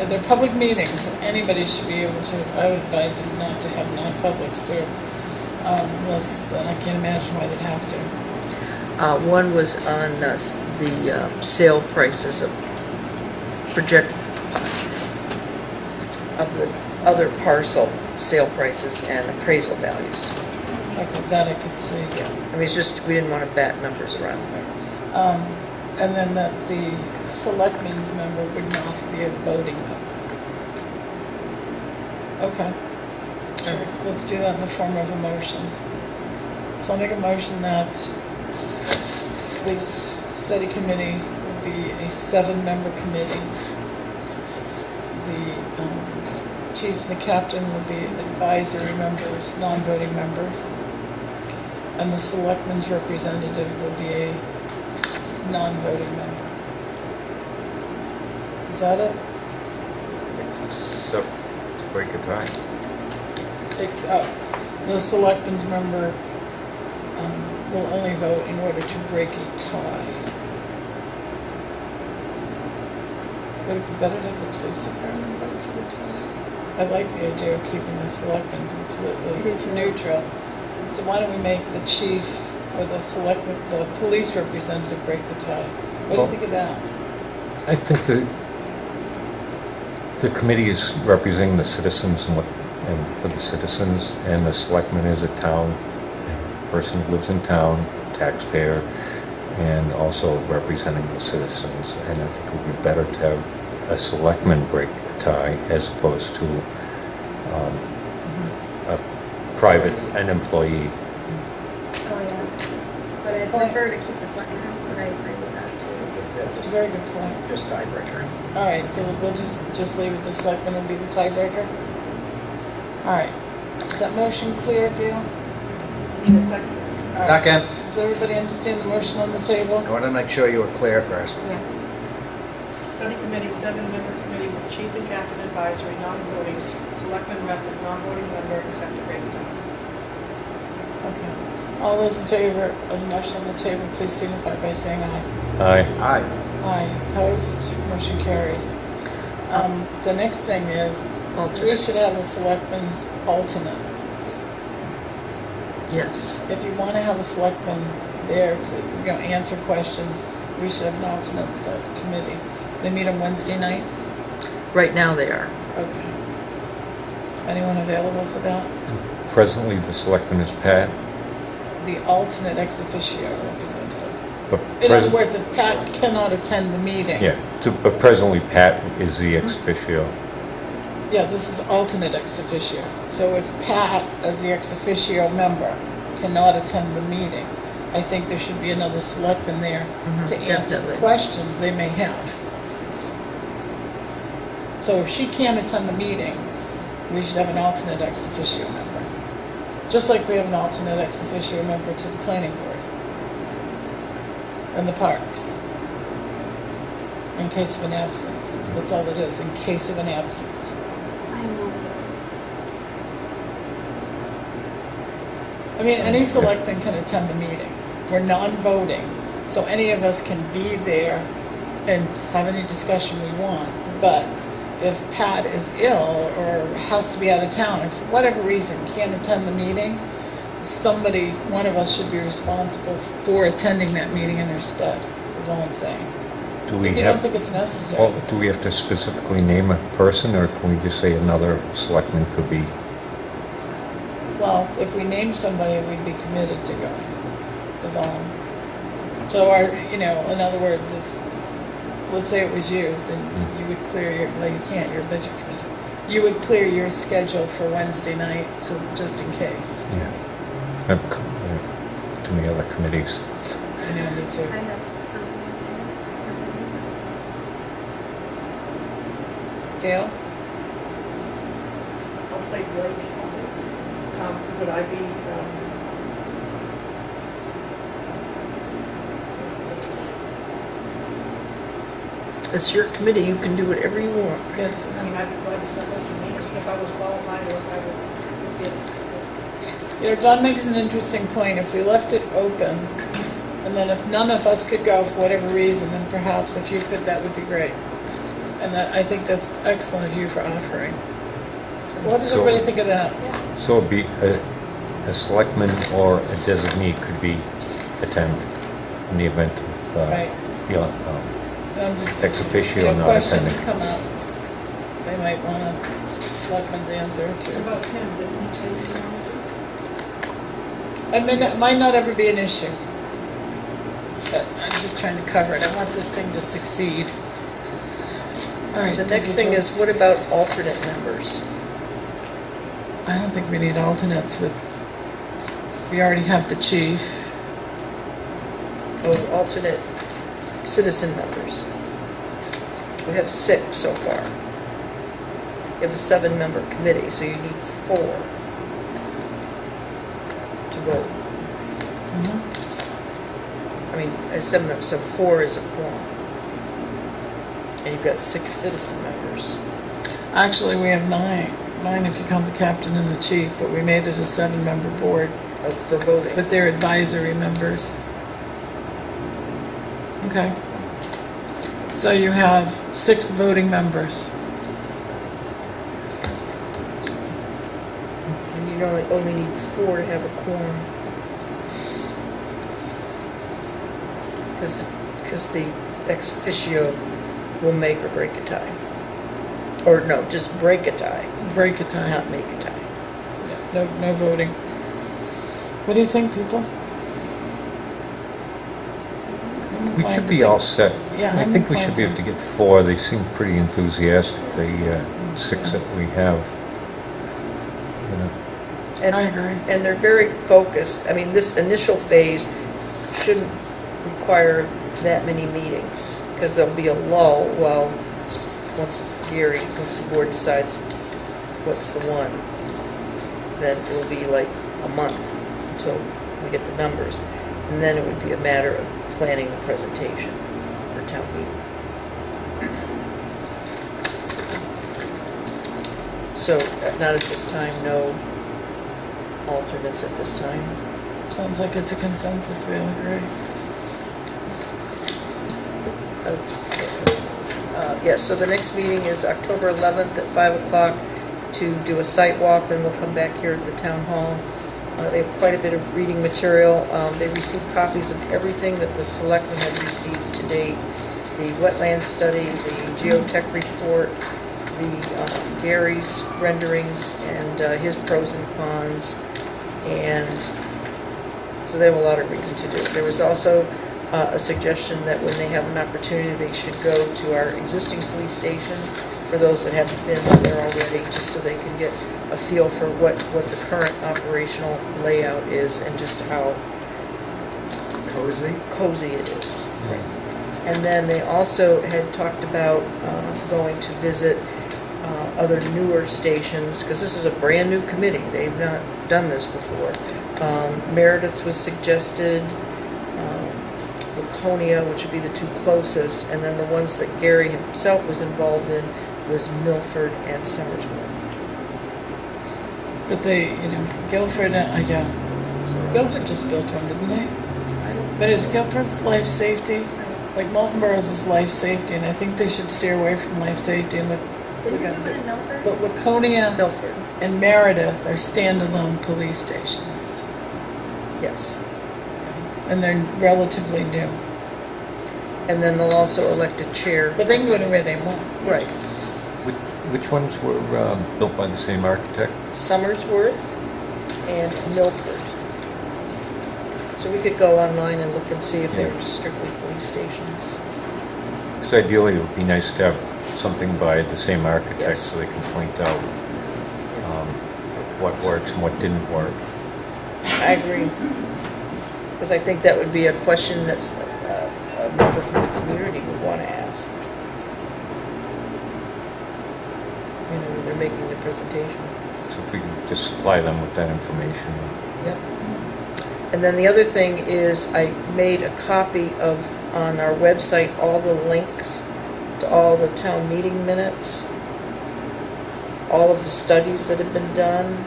they're public meetings, and anybody should be able to. I would advise them not to have non-publics too, unless, I can't imagine why they'd have to. One was on the sale prices of the other parcel sale prices and appraisal values. Okay, that I could see. Yeah, I mean, it's just, we didn't want to bat numbers around. And then that the selectmen's member would not be a voting member. Okay. Sure. Let's do that in the form of a motion. So I'll make a motion that the study committee will be a 7-member committee. The chief and the captain will be advisory members, non-voting members. And the selectmen's representative will be a non-voting member. Is that it? Except to break a tie. The selectmen's member will only vote in order to break a tie. Would it be better to have the police department vote for the tie? I like the idea of keeping the selectmen completely neutral. So why don't we make the chief or the police representative break the tie? What do you think of that? I think the committee is representing the citizens and for the citizens, and the selectman is a person who lives in town, taxpayer, and also representing the citizens. And I think it would be better to have a selectman break a tie as opposed to an employee. Oh, yeah. But I'd prefer to keep the selectmen out, but I agree with that too. That's a very good point. Just tiebreaker. All right, so we'll just leave it, the selectman will be the tiebreaker? All right. Is that motion clear, Gail? Need a second? All right. Second. Does everybody understand the motion on the table? I want to make sure you were clear first. Yes. Study committee, 7-member committee with chief and captain advisory, non-voting, selectman rep is non-voting member except to break time. Okay. All those in favor of the motion on the table, please signify by saying aye. Aye. Aye. Aye. Opposed? Motion carries. The next thing is, we Alternates. should have a selectman's alternate. Yes. If you want to have a selectman there to, answer questions, we should have an alternate to that committee. They meet on Wednesday nights? Right now they are. Okay. Anyone available for that? Presently, the selectman is Pat. The alternate ex officio representative. But In other words, if Pat cannot attend the meeting. Yeah, but presently Pat is the ex officio. Yeah, this is alternate ex officio. So if Pat, as the ex officio member, cannot attend the meeting, I think there should be another selectman there to answer the definitely. questions they may have. So if she can't attend the meeting, we should have an alternate ex officio member. Just like we have an alternate ex officio member to the planning board and the parks. In case of an absence. That's all it is, in case of an absence. I know. I mean, any selectman can attend the meeting. We're non-voting, so any of us can be there and have any discussion we want. But if Pat is ill or has to be out of town, or for whatever reason can't attend the meeting, somebody, one of us should be responsible for attending that meeting in her stead, is all I'm saying. Do we If you don't have, think it's necessary. well, do we have to specifically name a person, or can we just say another selectman could be? Well, if we name somebody, we'd be committed to going, is all. So in other words, if, let's say it was you, then you would clear well, you can't, you're a budget committee. You would clear your schedule for Wednesday night, so just in case. Yeah. I have too many other committees. Me too. I have something that's in it. Gail? I'll play Blake. Would I be, It's your committee, you can do whatever you want. Yes. I'd be glad to send that to me if I was qualified or if I was, John makes an interesting point. If we left it open, and then if none of us could go for whatever reason, then perhaps if you could, that would be great. And I think that's excellent of you for offering. What does So- everybody think of that? So it'd be a selectman or a designee could attend in the event of, Right. And I'm just, ex officio not questions attending. come up. They might want a selectman's answer what to. about Tim? Didn't he say he wanted It might not ever be an issue. But I'm just trying to cover it. I want this thing to succeed. All right. The next thing is, what about alternate members? I don't think we need alternates we already have the chief. Oh, alternate citizen members. We have 6 so far. You have a 7-member committee, so you need 4 to vote. I mean, as 7 members, so 4 is a quorum. And you've got 6 citizen members. Actually, we have 9. 9 if you count the captain and the chief, but we made it a 7-member board For voting. with their advisory members. Okay. So you have 6 voting members. And you only need 4 to have a quorum. Because the ex officio will make or break a tie. Or no, just break a tie, Break a tie. not make a tie. No voting. What do you think, people? We should be all set. Yeah, I I'm think we should be able inclined to get 4. They seem pretty enthusiastic, the 6 that we have. You know. And, I agree. And they're very focused. I mean, this initial phase shouldn't require that many meetings, because there'll be a lull while, once the board decides what's the one, then it'll be like a month until we get the numbers. And then it would be a matter of planning the presentation for town meeting. So, not at this time, no alternates at this time. Sounds like it's a consensus, we all agree. Yes, so the next meeting is October 11th at 5 o'clock to do a site walk, then they'll come back here at the town hall. They have quite a bit of reading material. They received copies of everything that the selectmen have received to date. The wetland study, the geotech report, the Gary's renderings, and his pros and cons. And so they have a lot of reading to do. There was also a suggestion that when they have an opportunity, they should go to our existing police station, for those that haven't been there already, just so they can get a feel for what the current operational layout is and just how cozy it is. And then they also had talked about going to visit other newer stations, because this is a brand new committee. They've not done this before. Meredith was suggested, Laconia, which would be the 2 closest, and then the ones that Gary himself was involved in was Milford and Somersworth. But they, Guilford, Guilford just built one, didn't they? I don't But is Guilford's life safety? Like Molten Boroughs is life safety, and I think they should steer away from life safety and look Didn't at you put it. in Milford? But Laconia Milford, and Meredith are standalone police stations, yes. and they're relatively new. And then they'll also elect a chair. But they can go anywhere they want. Right. Which ones were built by the same architect? Somersworth and Milford. So we could go online and look and see if they were just strictly police stations. Because ideally, it would be nice to have something by the same architect, Yes. so they can point out what works and what didn't work. I agree. Because I think that would be a question that's a member from the community would want to ask. When they're making the presentation. So if we can just supply them with that information. Yep. And then the other thing is I made a copy of, on our website, all the links to all the town meeting minutes, all of the studies that have been done,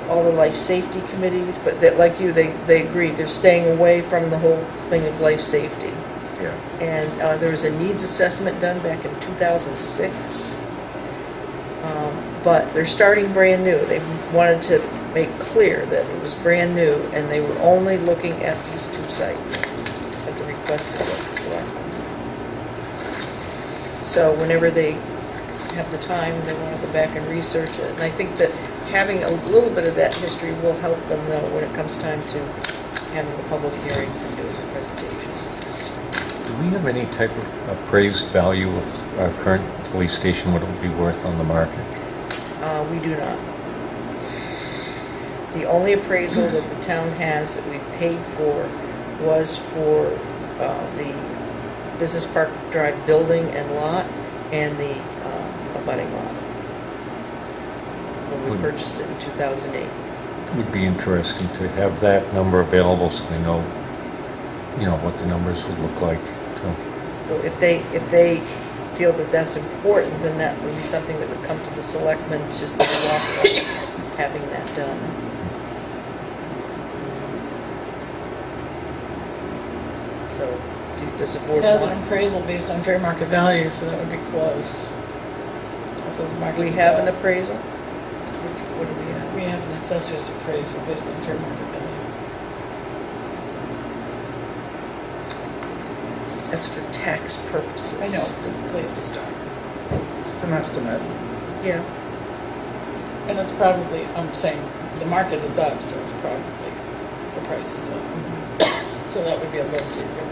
all the life safety committees, but that, like you, they agreed, they're staying away from the whole thing of life safety. Yeah. And there was a needs assessment done back in 2006. But they're starting brand new. They wanted to make clear that it was brand new, and they were only looking at these 2 sites at the request of the selectmen. So whenever they have the time, they want to go back and research it. And I think that having a little bit of that history will help them know when it comes time to having the public hearings and doing the presentations. Do we have any type of appraised value of our current police station, what it would be worth on the market? We do not. The only appraisal that the town has that we've paid for was for the Business Park Drive building and lot and the abutting lot, when we purchased it in 2008. Would be interesting to have that number available so they know, what the numbers would look like. So if they feel that that's important, then that would be something that would come to the selectmen to authorize having that done. So, does the It board has an want? appraisal based on fair market value, so that would be close. That's what the market We is have at. an appraisal? What do we have? We have an assessor's appraisal based on fair market value. That's for tax purposes. I know, it's a place to start. It's an estimate. Yeah, And it's probably, I'm saying, the market is up, so it's probably, the price is up. So that would be a low figure.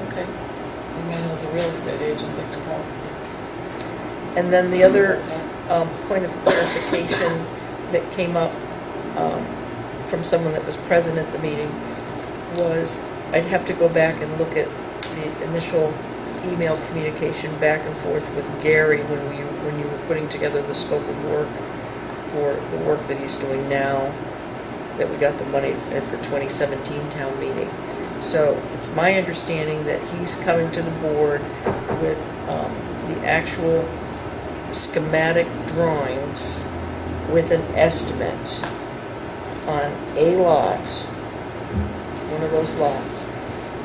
okay. The man who's a real estate agent, they can probably. And then the other point of clarification that came up from someone that was present at the meeting was I'd have to go back and look at the initial email communication back and forth with Gary when you were putting together the scope of work for the work that he's doing now, that we got the money at the 2017 town meeting. So it's my understanding that he's coming to the board with the actual schematic drawings with an estimate on a lot, one of those lots,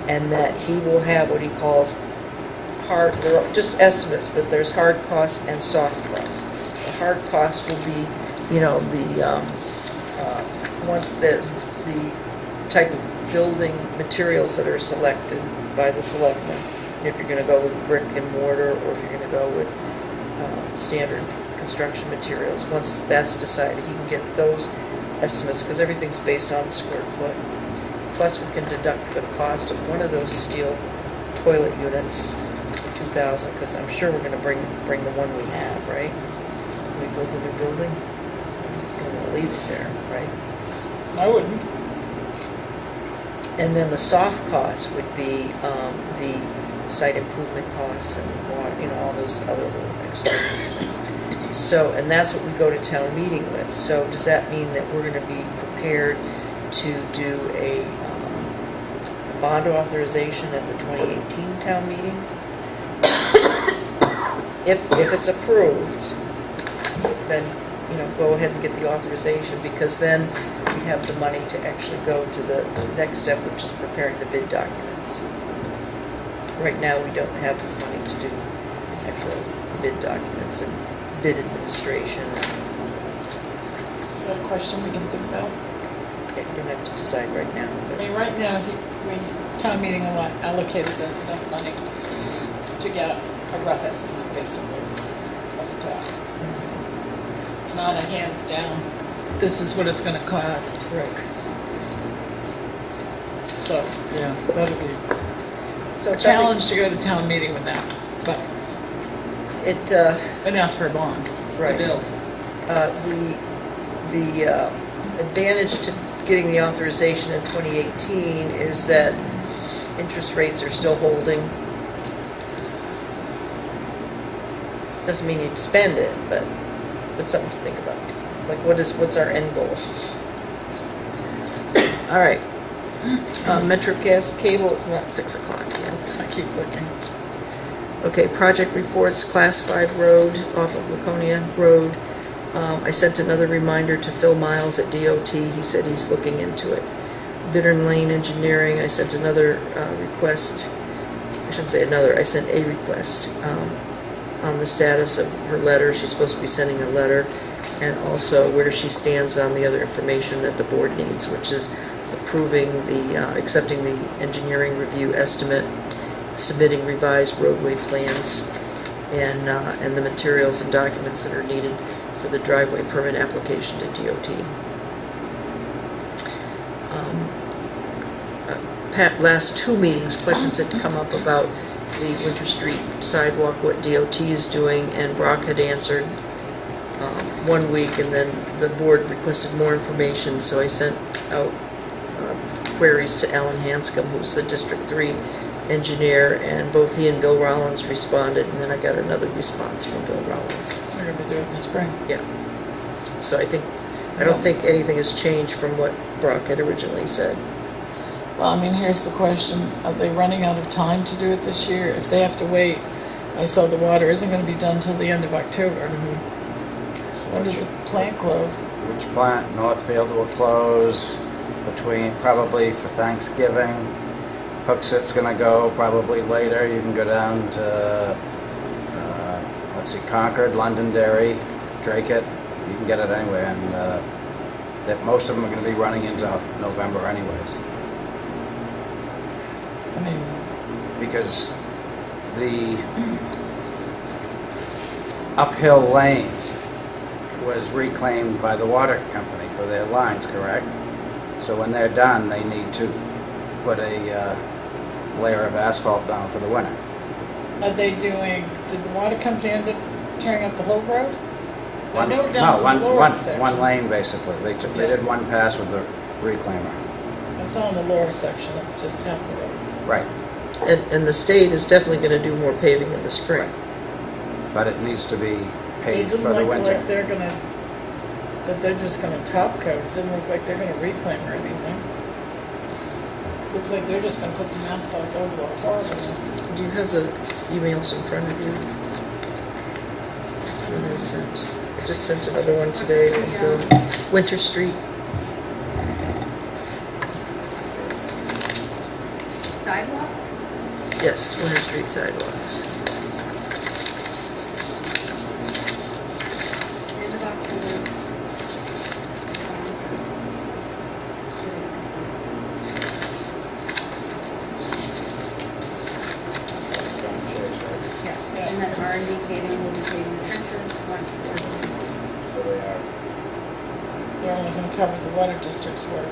and that he will have what he calls hard, they're just estimates, but there's hard costs and soft costs. The hard costs will be, once the type of building materials that are selected by the selectmen, if you're going to go with brick and mortar or if you're going to go with standard construction materials. Once that's decided, he can get those estimates, because everything's based on square foot. Plus, we can deduct the cost of one of those steel toilet units, 2,000, because I'm sure we're going to bring the one we have, right? We build a new building, we're going to leave it there, right? I wouldn't. And then the soft costs would be the site improvement costs and water, all those other little extraneous things. So, and that's what we go to town meeting with. So does that mean that we're going to be prepared to do a bond authorization at the 2018 town meeting? If it's approved, then, go ahead and get the authorization, because then we'd have the money to actually go to the next step, which is preparing the bid documents. Right now, we don't have the money to do actual bid documents and bid administration. Is that a question we can think about? You don't have to decide right now, I but mean, right now, town meeting allocated us enough money to get a rough estimate, basically, of the cost. It's not a hands down, this is what it's gonna cost. right. So, yeah, that'd be So a it's challenge to go to town meeting with that, but, and ask for a bond to Right. build. The advantage to getting the authorization in 2018 is that interest rates are still holding. Doesn't mean you'd spend it, but it's something to think about. Like, what's our end goal? All right. MetroCast cable, it's not 6 o'clock yet. I keep looking. Okay, project reports, classified road off of Laconia Road. I sent another reminder to Phil Miles at DOT. He said he's looking into it. Bittern Lane Engineering, I sent another request. I shouldn't say another, I sent a request on the status of her letter. She's supposed to be sending a letter, and also where she stands on the other information that the board needs, which is approving accepting the engineering review estimate, submitting revised roadway plans, and the materials and documents that are needed for the driveway permit application to DOT. Last two meetings, questions had come up about the Winter Street sidewalk, what DOT is doing, and Brock had answered 1 week, and then the board requested more information, so I sent out queries to Alan Hanscom, who's the District 3 engineer, and both he and Bill Rollins responded, and then I got another response from Bill Rollins. We're gonna do it in the spring. Yeah. So I don't think anything has changed from what Brock had originally said. Well, I mean, here's the question. Are they running out of time to do it this year? If they have to wait, I saw the water isn't gonna be done till the end of October. When does the plant close? Which plant? Northfield will close between, probably for Thanksgiving. Hooksit's gonna go probably later. You can go down to, let's see, Concord, Londonderry, Drake-it. You can get it anywhere, and that most of them are gonna be running into November anyways. I mean, Because the uphill lane was reclaimed by the water company for their lines, correct? So when they're done, they need to put a layer of asphalt down for the winter. are they doing, did the water company end up tearing up the whole road? I One- know no, down one- the lower one- section. One lane, basically. They did one pass with the reclaimer. I saw in the lower section, it's just half the road. Right, And the state is definitely going to do more paving in the spring. but it needs to be It paid didn't for the look winter. like that they're just gonna top coat. It didn't look like they're gonna reclaim or anything. Looks like they're just gonna put some asphalt over the horribleness. Do you have the emails in front of you? What I sent? I just sent another one today from Bill. Winter Street. Sidewalk? Yes, Winter Street sidewalks. End of October. Yeah, and then R&D paving will be paving the trenches once they're done. So they are. They're only gonna cover the water district's work.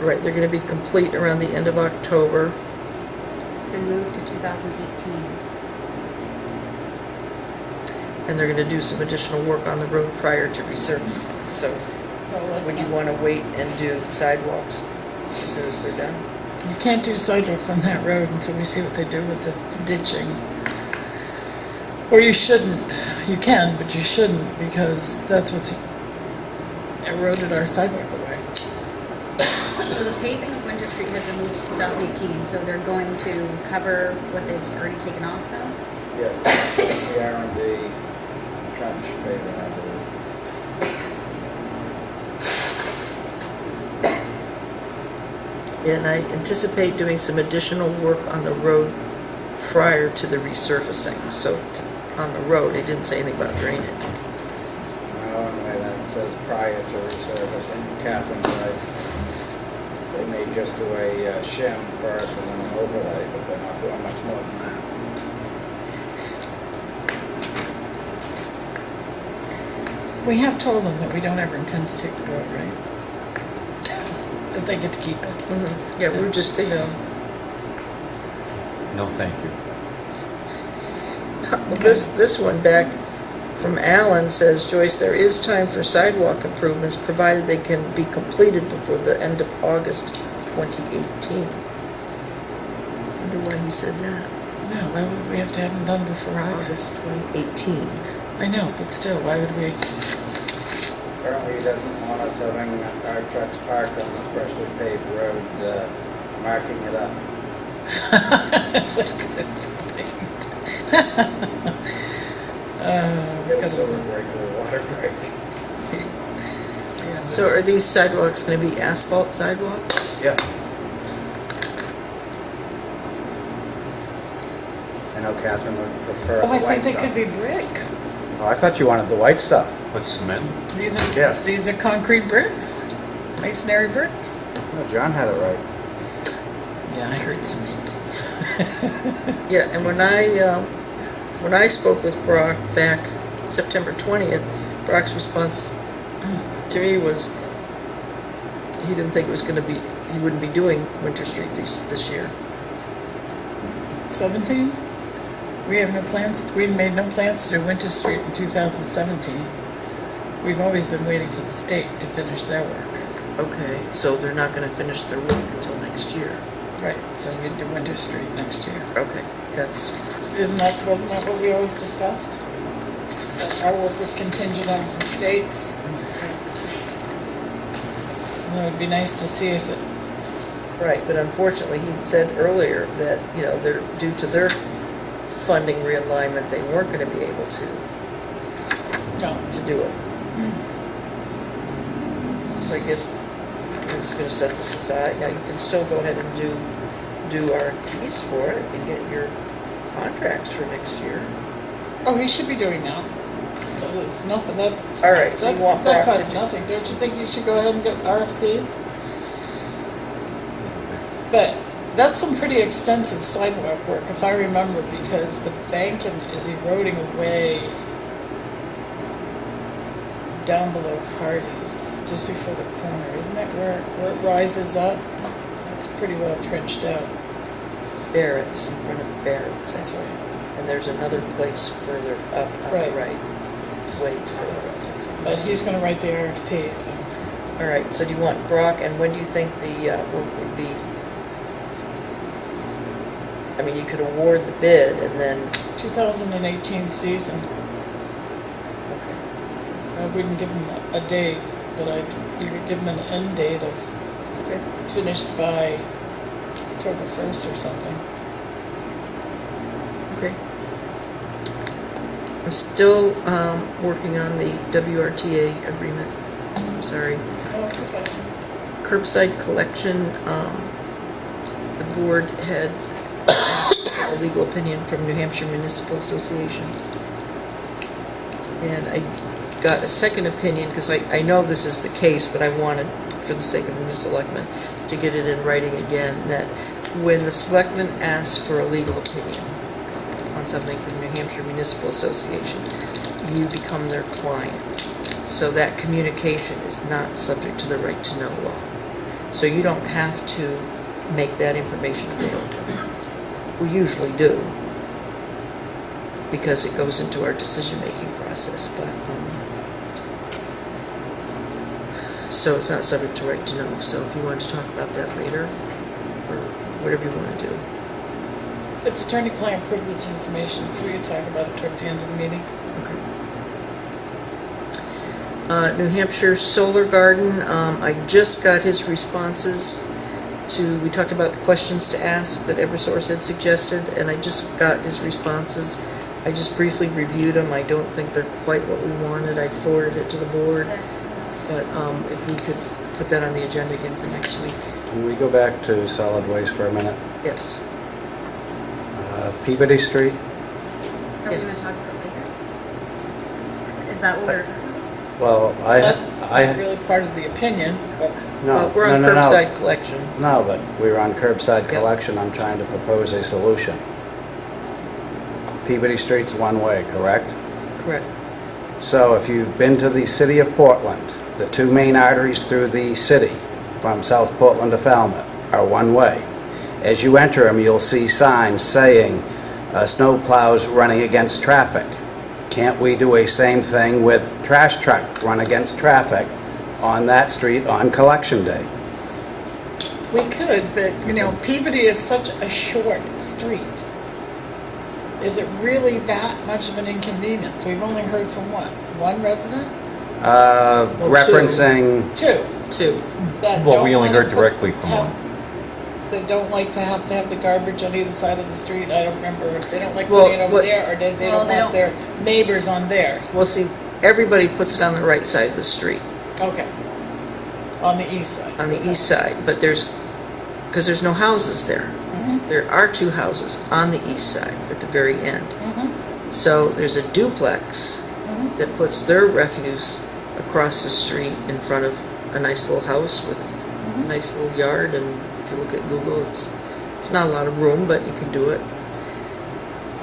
Right, they're going to be complete around the end of October. It's been moved to 2018. And they're going to do some additional work on the road prior to resurfacing. So Well, that's would you not- want to wait and do sidewalks as soon as they're done? You can't do sidewalks on that road until we see what they do with the ditching. Or you shouldn't. You can, but you shouldn't, because that's what's eroded our sidewalk away. So the paving of Winter Street has been moved to 2018, so they're going to cover what they've already taken off though? Yes, that's the R&D trench paving, I believe. And I anticipate doing some additional work on the road prior to the resurfacing. So on the road, he didn't say anything about drainage. No, anyway, that says prior to resurfacing. Catherine's right. They may just do a shim first and then an overlay, but they're not doing much more than that. We have told them that we don't ever intend to take the road, right? That they get to keep it. Yeah, we were just thinking, No, thank you. this one back from Alan says, Joyce, there is time for sidewalk improvements provided they can be completed before the end of August 2018. Wonder why he said that. Yeah, why would we have to have them done before August? August 2018. I know, but still, why would we? Apparently he doesn't want us having our trucks parked on the freshly paved road, marking it up. Get a silver break or a water break. So are these sidewalks going to be asphalt sidewalks? Yeah. I know Catherine would prefer the Oh, I white think they stuff. could be brick. Oh, I thought you wanted the white stuff. What, cement? Yes. These are concrete bricks, masonry bricks. No, John had it right. Yeah, I heard cement. Yeah, and when I spoke with Brock back September 20th, Brock's response to me was he didn't think it was going to be, he wouldn't be doing Winter Street this year. 17? We have no plans, we made no plans to do Winter Street in 2017. We've always been waiting for the state to finish their work. Okay, so they're not gonna finish their work until next year. Right, so we'd do Winter Street next year. Okay, that's, Wasn't that what we always discussed? That our work was contingent on the states? And it would be nice to see if it, right, but unfortunately, he said earlier that, you know, they're, due to their funding realignment, they weren't gonna be able to no. do it. So I guess we're just gonna set this aside. Now, you can still go ahead and do RFPs for it and get your contracts for next year. Oh, he should be doing that. It's nothing, that. All right, so you want that Brock to costs do- nothing. Don't you think you should go ahead and get RFPs? But that's some pretty extensive sidewalk work, if I remember, because the banking is eroding away down below Hardy's, just before the corner, isn't it, where it rises up? It's pretty well trenched out. Barrett's, in front of Barrett's. That's right. And there's another place further up on Right. the right. Wait further. But he's gonna write the RFP, so. All right, so do you want Brock, and when do you think the work would be? I mean, you could award the bid and then, 2018 season. okay, I wouldn't give him a date, but you could give him an end date of okay. finished by October 1st or something. Okay. I'm still working on the WRTA agreement. I'm sorry. Oh, it's okay. Curbside collection, the board had a legal opinion from New Hampshire Municipal Association. And I got a second opinion, because I know this is the case, but I wanted, for the sake of the new selectmen, to get it in writing again, that when the selectmen ask for a legal opinion on something from New Hampshire Municipal Association, you become their client. So that communication is not subject to the right to know law. So you don't have to make that information available. We usually do, because it goes into our decision-making process, but, so it's not subject to right to know. So if you want to talk about that later, or whatever you want to do. It's attorney-client privilege information, so we can talk about it towards the end of the meeting. Okay. New Hampshire Solar Garden, I just got his responses to, we talked about questions to ask that Eversource had suggested, and I just got his responses. I just briefly reviewed them. I don't think they're quite what we wanted. I forwarded it to the board, but if we could put that on the agenda again for next week. Can we go back to solid waste for a minute? Yes. Peabody Street? Are we gonna Yes. talk about it later? Is that what we're talking about? Well, That's not really part of the opinion, but no, We're on no, no, curbside collection. No, but we were on curbside Yep. collection. I'm trying to propose a solution. Peabody Street's one way, correct? Correct. So if you've been to the city of Portland, the two main arteries through the city from South Portland to Falmouth are one way. As you enter them, you'll see signs saying snow plows running against traffic. Can't we do a same thing with trash truck run against traffic on that street on collection day? we could, but, you know, Peabody is such a short street. Is it really that much of an inconvenience? We've only heard from what, one resident? Referencing, Two. Two. That Well, don't we only wanna heard directly from have- one. That don't like to have the garbage on either side of the street. I don't remember if they don't like Well, putting it over what- there, or they Well, don't they want don't- their neighbors on theirs. Well, see, everybody puts it on the right side of the street, Okay. On the east side. on the east side, but because there's no houses there. There are two houses on the east side at the very end. So there's a duplex that puts their refuse across the street in front of a nice little house with a nice little yard, and if you look at Google, it's not a lot of room, but you can do it.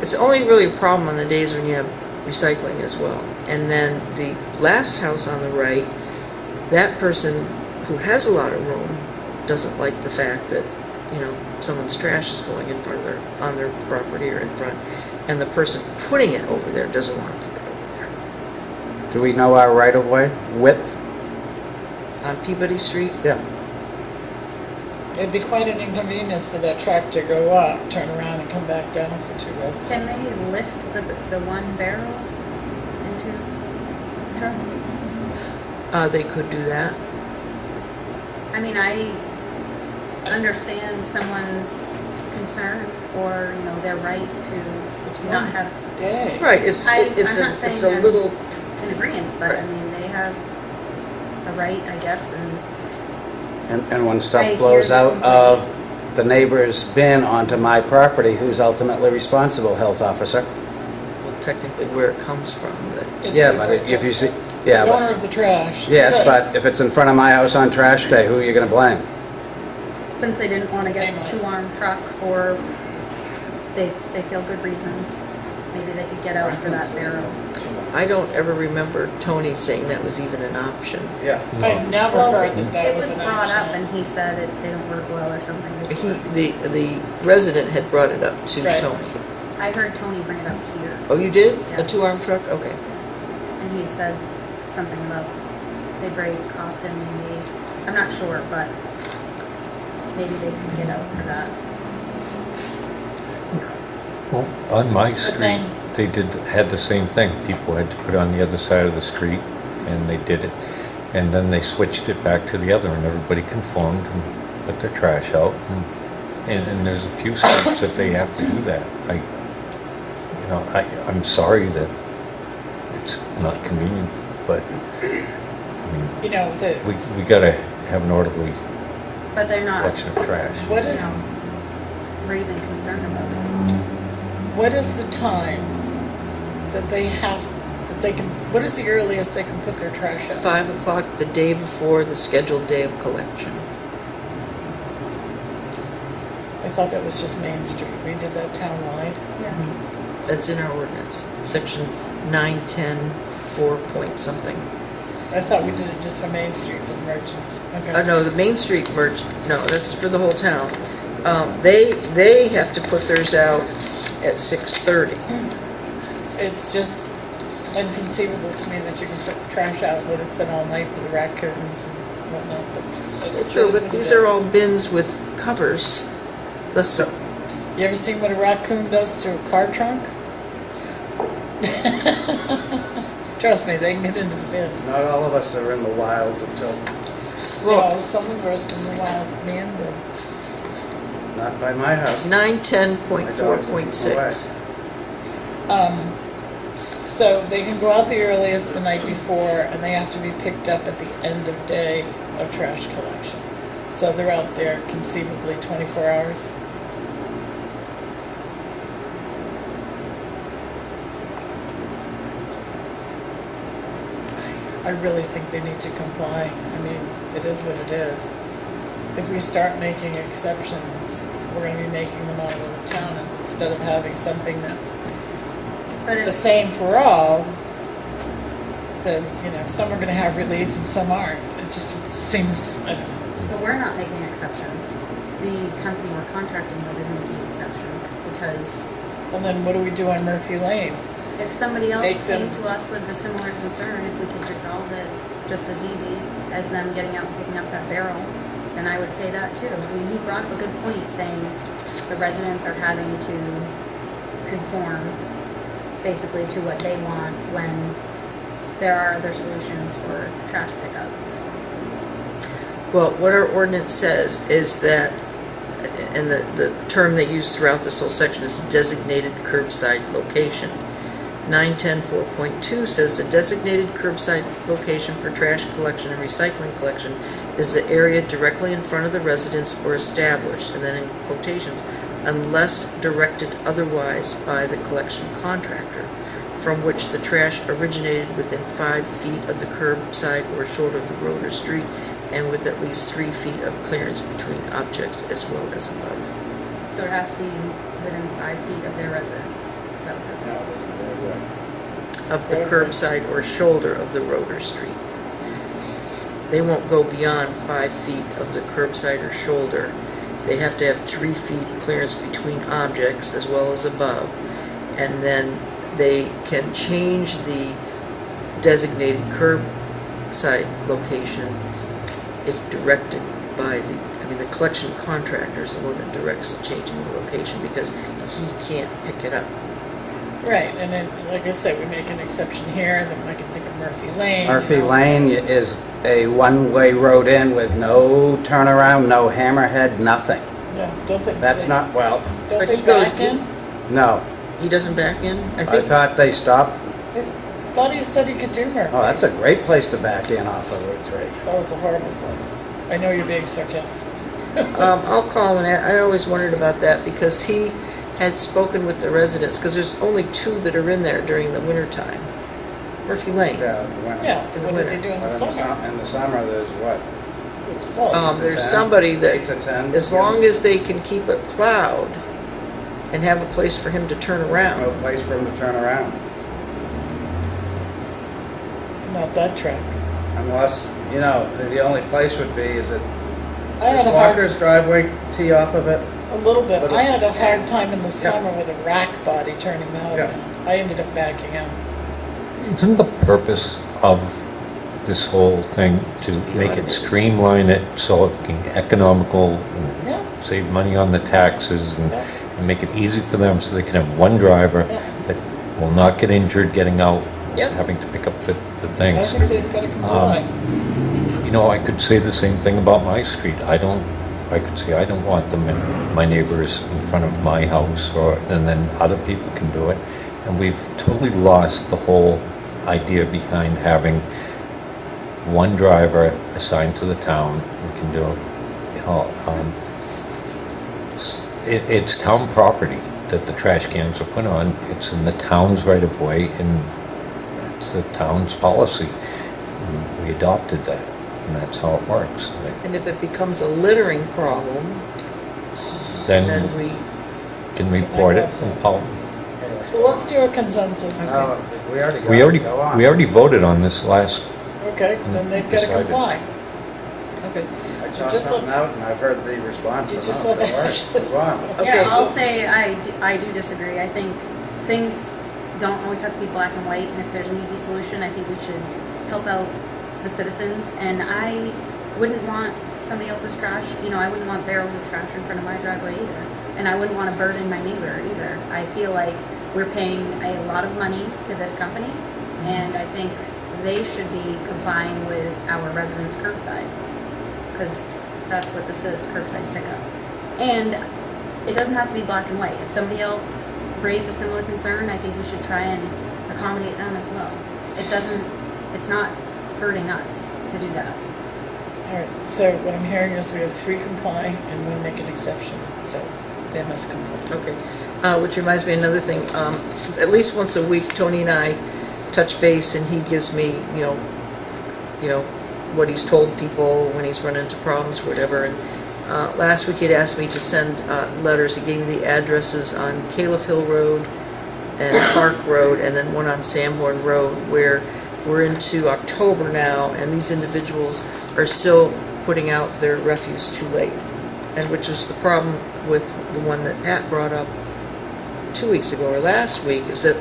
It's only really a problem on the days when you have recycling as well. And then the last house on the right, that person who has a lot of room doesn't like the fact that, you know, someone's trash is going in front of on their property or in front. and the person putting it over there doesn't want to put it over there. Do we know our right-of-way width? On Peabody Street, Yeah. It'd be quite an inconvenience for that truck to go up, turn around and come back down for two residents. Can they lift the one barrel into the truck? they could do that. I mean, I understand someone's concern or, you know, their right It's to not one have, day. Right, it's I'm not it's saying a I'm- little, in agreement, but I mean, they have a right, I guess, and And when I stuff hear blows the out complaint. of the neighbor's bin onto my property, who's ultimately responsible, health officer? well, technically where it comes from, but It's Yeah, the but if you see, The yeah, owner but, of the trash. yes, But but if it's in front of my house on trash day, who are you gonna blame? since they didn't want to get They a might. two-arm truck for, they feel good reasons, maybe they could get out for that barrel. I don't ever remember Tony saying that was even an option. Yeah. I never Well, heard that that it was was an brought up option. and he said they don't work well or something. The resident had brought it up to Right. Tony. I heard Tony bring it up here, Oh, you did? Yeah. A two-arm truck? Okay. and he said something about they break often, maybe, I'm not sure, but maybe they can get out for that. Well, on my street, then- they had the same thing. People had to put it on the other side of the street, and they did it. And then they switched it back to the other, and everybody conformed and put their trash out. And there's a few streets that they have to do that. I'm sorry that it's not convenient, but, I mean, You know, we gotta have an orderly But they're not, collection of trash. what you is, know, raising concern about it. what is the time that they have, that they can, what is the earliest they can put their trash out? 5 o'clock the day before the scheduled day of collection. I thought that was just Main Street. We did that townwide. Yeah. That's in our ordinance, section 910, 4 point something. I thought we did it just for Main Street for the merchants. Okay. No, the Main Street no, that's for the whole town. They have to put theirs out at 6:30. It's just inconceivable to me that you can put trash out, let it sit all night for the raccoons and whatnot, but. it True, is but what these it is. are all bins with covers. That's the, You ever seen what a raccoon does to a car trunk? Trust me, they can get into the bins. Not all of us are in the wilds of Tilton. Well, some of us in the wild man, Not by my house. 910.4.6. so they can go out the earliest the night before, and they have to be picked up at the end of day of trash collection. So they're out there conceivably 24 hours. I really think they need to comply. I mean, it is what it is. If we start making exceptions, we're going to be making them all over the town, and instead of having something that's But the it's, same for all, then, you know, some are going to have relief and some aren't. It just seems, I don't know. but we're not making exceptions. The company we're contracting with is making exceptions because Well, then what do we do on Murphy Lane? if somebody else Make came them- to us with a similar concern, if we could resolve it just as easy as them getting out and picking up that barrel, then I would say that too. I mean, you brought up a good point saying the residents are having to conform basically to what they want when there are other solutions for trash pickup. Well, what our ordinance says is that, and the term they use throughout this whole section is designated curbside location. 910.4.2 says the designated curbside location for trash collection and recycling collection is the area directly in front of the residence or established, and then in quotations, unless directed otherwise by the collection contractor, from which the trash originated within 5 feet of the curbside or shoulder of the road or street, and with at least 3 feet of clearance between objects as well as above. So it has to be within 5 feet of their residence. Is that what that says? Of the curbside or shoulder of the road or street. They won't go beyond 5 feet of the curbside or shoulder. They have to have 3 feet clearance between objects as well as above, and then they can change the designated curbside location if directed by the collection contractor is the one that directs changing the location because he can't pick it up. Right, and then, like I said, we make an exception here, and then I can think of Murphy Lane. Murphy Lane is a one-way road in with no turnaround, no hammerhead, nothing. Yeah, don't think. That's not, well, Don't But they he goes back in? no. He doesn't back in? I think thought they stopped. I thought he said he could do Murphy. Oh, that's a great place to back in off of Route 3. That was a horrible place. I know you're being sarcastic. I'll call and I always wondered about that because he had spoken with the residents, because there's only 2 that are in there during the winter time. Murphy Lane. Yeah, when- Yeah, In the what does he winter. do in the but summer? in the summer, there's what? It's full. There's 10, somebody 8 that, to 10. as long as they can keep it plowed and have a place for him to turn No around. place for them to turn around. Not that track. Unless, the only place would be is that I had does a hard, Walker's driveway tee off of it? a little bit. Little- I had a hard time in the summer with a rack body turning that Yeah. around. I ended up backing out. Isn't the purpose of this whole thing to make it streamline it so it can be economical Yeah. and save money on the taxes and Yeah. and make it easy for them so they can have one driver Yeah. that will not get injured getting out, Yep. having to pick up the I things. think they've got to comply. I could say the same thing about my street. I could say I don't want them in my neighbors in front of my house, and then other people can do it. And we've totally lost the whole idea behind having one driver assigned to the town and can do it. It's town property that the trash cans are put on. It's in the town's right of way, and it's the town's policy. And we adopted that, and that's how it works. And if it becomes a littering problem, then Then we, can report it love and that. Well, let's do a consensus. No, we already got we already go on. we already voted on this last. Okay, then they've got to Decided. comply. okay. I tossed just something let- out and I've heard the response. You so just no, let don't worry, Ashley- move on. Okay. Yeah, I'll say I do disagree. I think things don't always have to be black and white, and if there's an easy solution, I think we should help out the citizens. And I wouldn't want somebody else's trash, I wouldn't want barrels of trash in front of my driveway either. And I wouldn't want to burden my neighbor either. I feel like we're paying a lot of money to this company, and I think they should be complying with our residents' curbside, because that's what this is, curbside pickup. And it doesn't have to be black and white. If somebody else raised a similar concern, I think we should try and accommodate them as well. It's not hurting us to do that. All right, so what I'm hearing is we have 3 comply and 1 make an exception, so they must comply. Okay, which reminds me of another thing. At least once a week, Tony and I touch base, and he gives me, what he's told people when he's run into problems, whatever. And last week he'd asked me to send letters. He gave me the addresses on Caleb Hill Road and Park Road, and then one on Sanborn Road, where we're into October now, and these individuals are still putting out their refuse too late. And which was the problem with the one that Pat brought up 2 weeks ago or last week, is that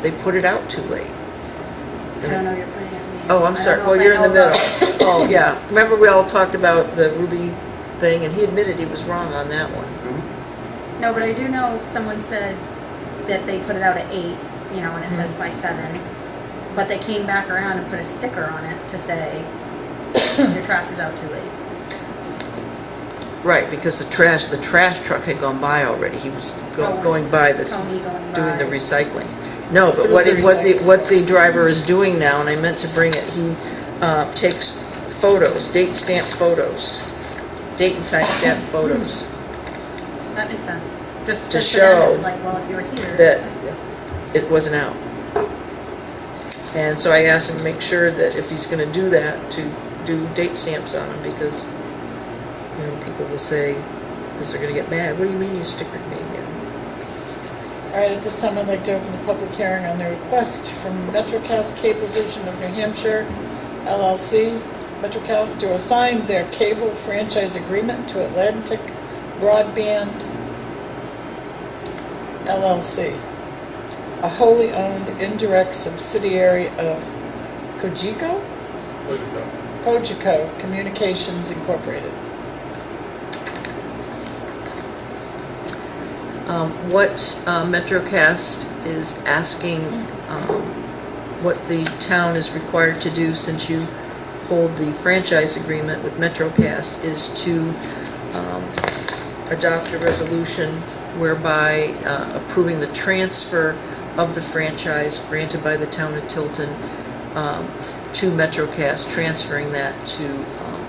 they put it out too late. I don't know you're pointing at me. Oh, I'm I sorry. don't know Well, if I you're in the know middle. about- Oh, yeah. Remember we all talked about the Ruby thing, and he admitted he was wrong on that one. No, but I do know someone said that they put it out at 8, and it says by 7. But they came back around and put a sticker on it to say, your trash was out too late. Right, because the trash truck had gone by already. He was going by Tony going by. doing the recycling. No, but What is the what the driver is doing now, and I meant to bring it, he takes photos, date stamped photos, date and time stamped photos That makes sense. Just To for them, show it was like, well, if you were here. that it wasn't out. And so I asked him to make sure that if he's going to do that, to do date stamps on them, because people will say, they're going to get mad. What do you mean you stickered me again? All right, at this time, I'd like to open the public hearing on the request from MetroCast Cablevision of New Hampshire, LLC, MetroCast, to assign their cable franchise agreement to Atlantic Broadband, LLC. a wholly owned indirect subsidiary of Cogeco? Cogeco Communications Incorporated. What MetroCast is asking, what the town is required to do since you hold the franchise agreement with MetroCast, is to adopt a resolution whereby approving the transfer of the franchise granted by the town of Tilton to MetroCast, transferring that to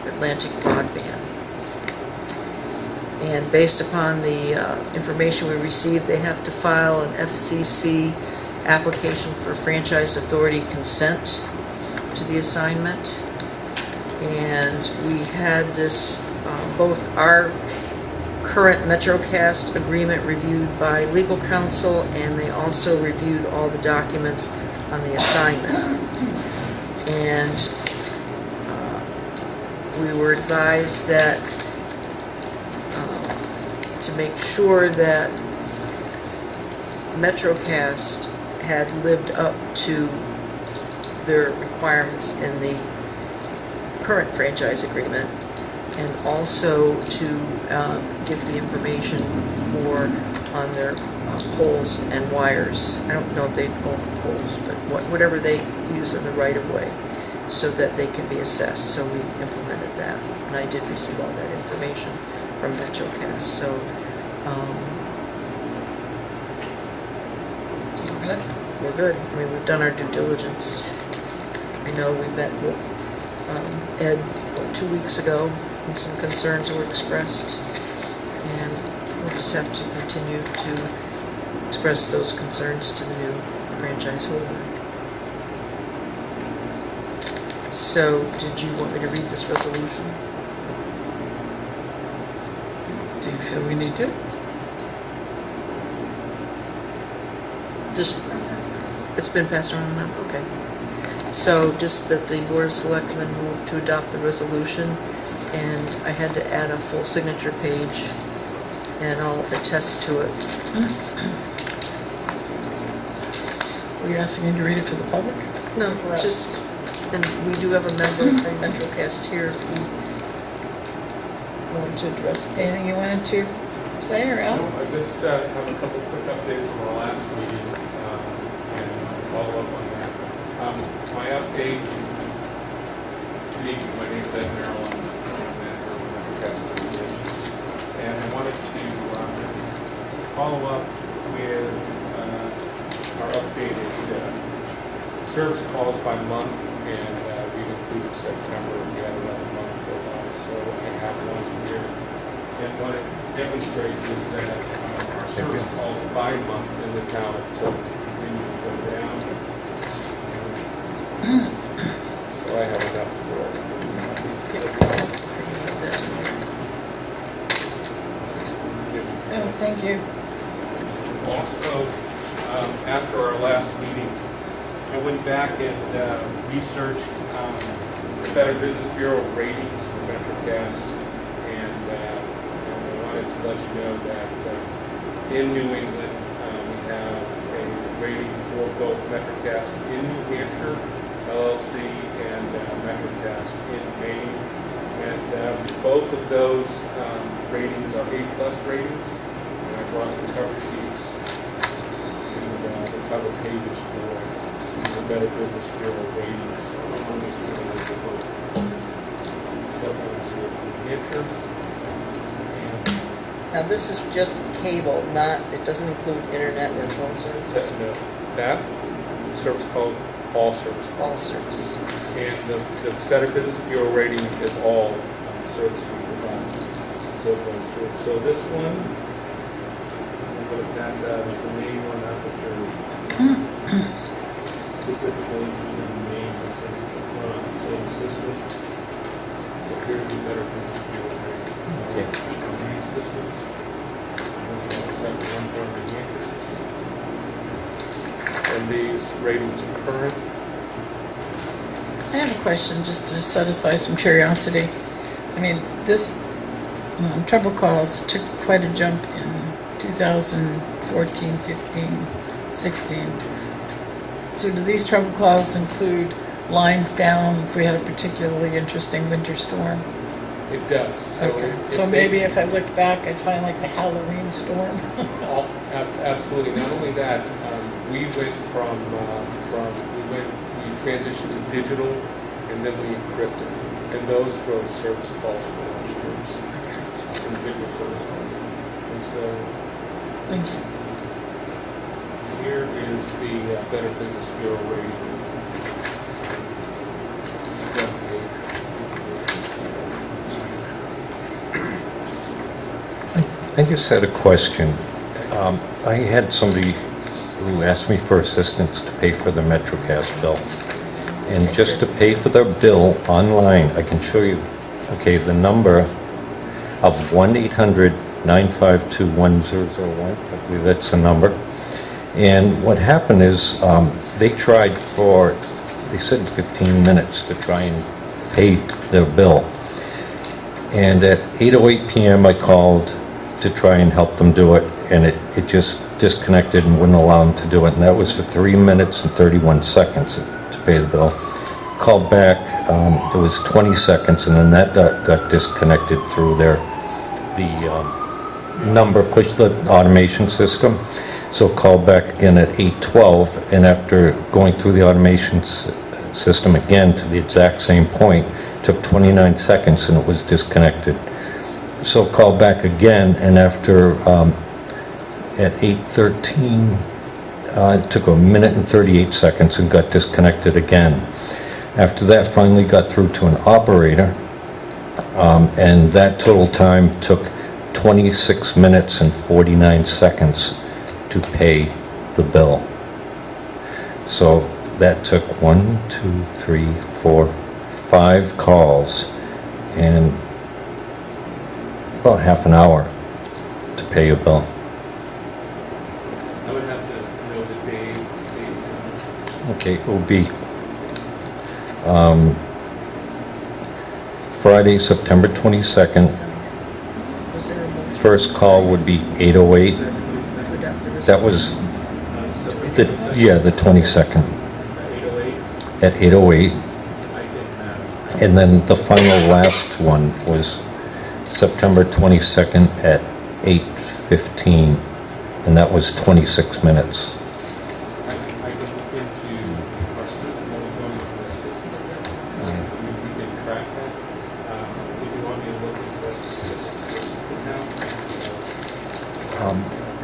Atlantic Broadband. And based upon the information we received, they have to file an FCC application for franchise authority consent to the assignment. And we had this, both our current MetroCast agreement reviewed by legal counsel, and they also reviewed all the documents on the assignment. And we were advised that to make sure that MetroCast had lived up to their requirements in the current franchise agreement, and also to give the information on their poles and wires. I don't know if they own the poles, but whatever they use in the right-of-way, so that they can be assessed. So we implemented that, and I did receive all that information from MetroCast. So we're good. I mean, we've done our due diligence. I know we met with Ed 2 weeks ago, and some concerns were expressed, and we'll just have to continue to express those concerns to the new franchise holder. So, did you want me to read this resolution? Do you feel we need to? Just, it's been passed around now? Okay. So, just that the Board of Selectmen moved to adopt the resolution, and I had to add a full signature page, and I'll attest to it. Were you asking me to read it for the public? No, just, and we do have a member from MetroCast here if you want to address that. Anything you wanted to say, or Al? No, I just have a couple quick updates from our last meeting and follow up on that. My update, my name is Ed Merrill, I'm manager of MetroCast Association, and I wanted to follow up with our updated service calls by month, and we've included September. We had another month go by, so I have one here. And what it demonstrates is that our service calls by month in the town of Tilton continue to go down. So I have enough for Oh, thank you. Also, after our last meeting, I went back and researched the Better Business Bureau ratings for MetroCast, and I wanted to let you know that in New England, we have a rating for both MetroCast in New Hampshire, LLC, and MetroCast in Maine. And both of those ratings are A+ ratings. And I brought the cover sheets and the cover pages for the Better Business Bureau ratings. So I'm going to both supplements here from New Hampshire. Now, this is just cable, it doesn't include internet or phone service? That service called all service calls. All service. And the Better Business Bureau rating is all service we provide. So it goes through. So this one, I'm going to pass out as the main one, not that you're specifically interested in the main, but since it's not on the same system. So here's the Better Business Bureau rating. Okay. Main systems. One from the Hampshire system. And these ratings are current. I have a question, just to satisfy some curiosity. I mean, this trouble calls took quite a jump in 2014, 15, 16. So do these trouble clauses include lines down if we had a particularly interesting winter storm? It does. So Okay. if So they- maybe if I looked back, I'd find like the Halloween storm. Absolutely. Not only that, we went we transitioned to digital, and then we encrypted, and those drove service calls for those years, individual service calls. And so Thank you. here is the Better Business Bureau rating. I just had a question. I had somebody who asked me for assistance to pay for the MetroCast bill. And just to pay for their bill online, I can show you, okay, the number of 1-800-952-1001, I believe that's the number. And what happened is, they tried for, they said 15 minutes to try and pay their bill. And at 8:08 p.m. I called to try and help them do it, and it just disconnected and wouldn't allow them to do it. And that was for 3 minutes and 31 seconds to pay the bill. Called back, it was 20 seconds, and then that got disconnected through the number, push the automation system. So called back again at 8:12, and after going through the automation system again to the exact same point, took 29 seconds and it was disconnected. So called back again, and after at 8:13, it took 1 minute and 38 seconds and got disconnected again. After that, finally got through to an operator, and that total time took 26 minutes and 49 seconds to pay the bill. So that took 1, 2, 3, 4, 5 calls and about half an hour to pay your bill. I would have to know the date. Okay, it will be Friday, September 22nd. Was there a motion? First call would be 8:08. To adopt the That was the 22nd 808. at 8:08. And then the final last one was September 22nd at 8:15, and that was 26 minutes. I can look into our system, what was going into our system. We can track that. If you want me to look into that.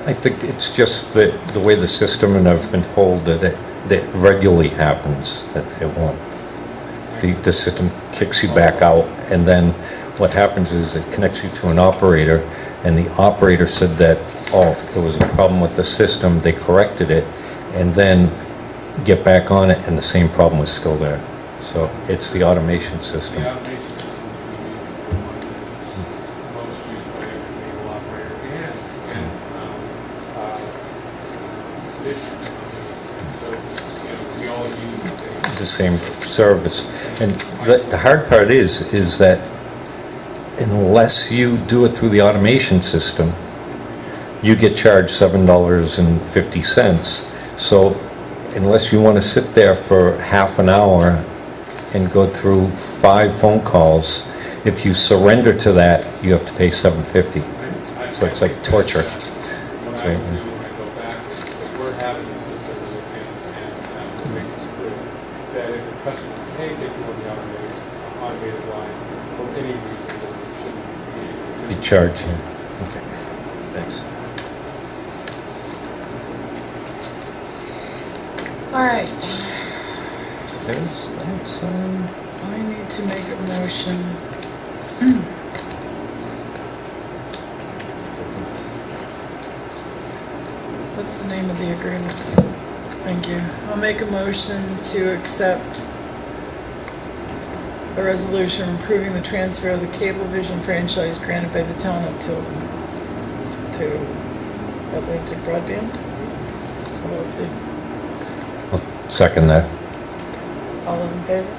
I think it's just the way the system, and I've been told that it regularly happens, that it won't. The system kicks you back out, and then what happens is it connects you to an operator, and the operator said that, oh, there was a problem with the system, they corrected it, and then get back on it, and the same problem was still there. So it's the automation system. The automation system that we use is the one that's most used by every cable operator and this. So, we all use The same service. And the hard part is that unless you do it through the automation system, you get charged $7.50. So unless you want to sit there for half an hour and go through 5 phone calls, if you surrender to that, you have to pay $7.50. So it's like torture. What I do when I go back is that we're having a system and we're making it clear that if a customer can't get to the automated line for any reason, then they shouldn't You charge. Okay. Thanks. All right, There's that sign. I need to make a motion. What's the name of the agreement? Thank you. I'll make a motion to accept a resolution approving the transfer of the Cablevision franchise granted by the town of Tilton to Atlantic Broadband LLC. I'll second that. All those in favor?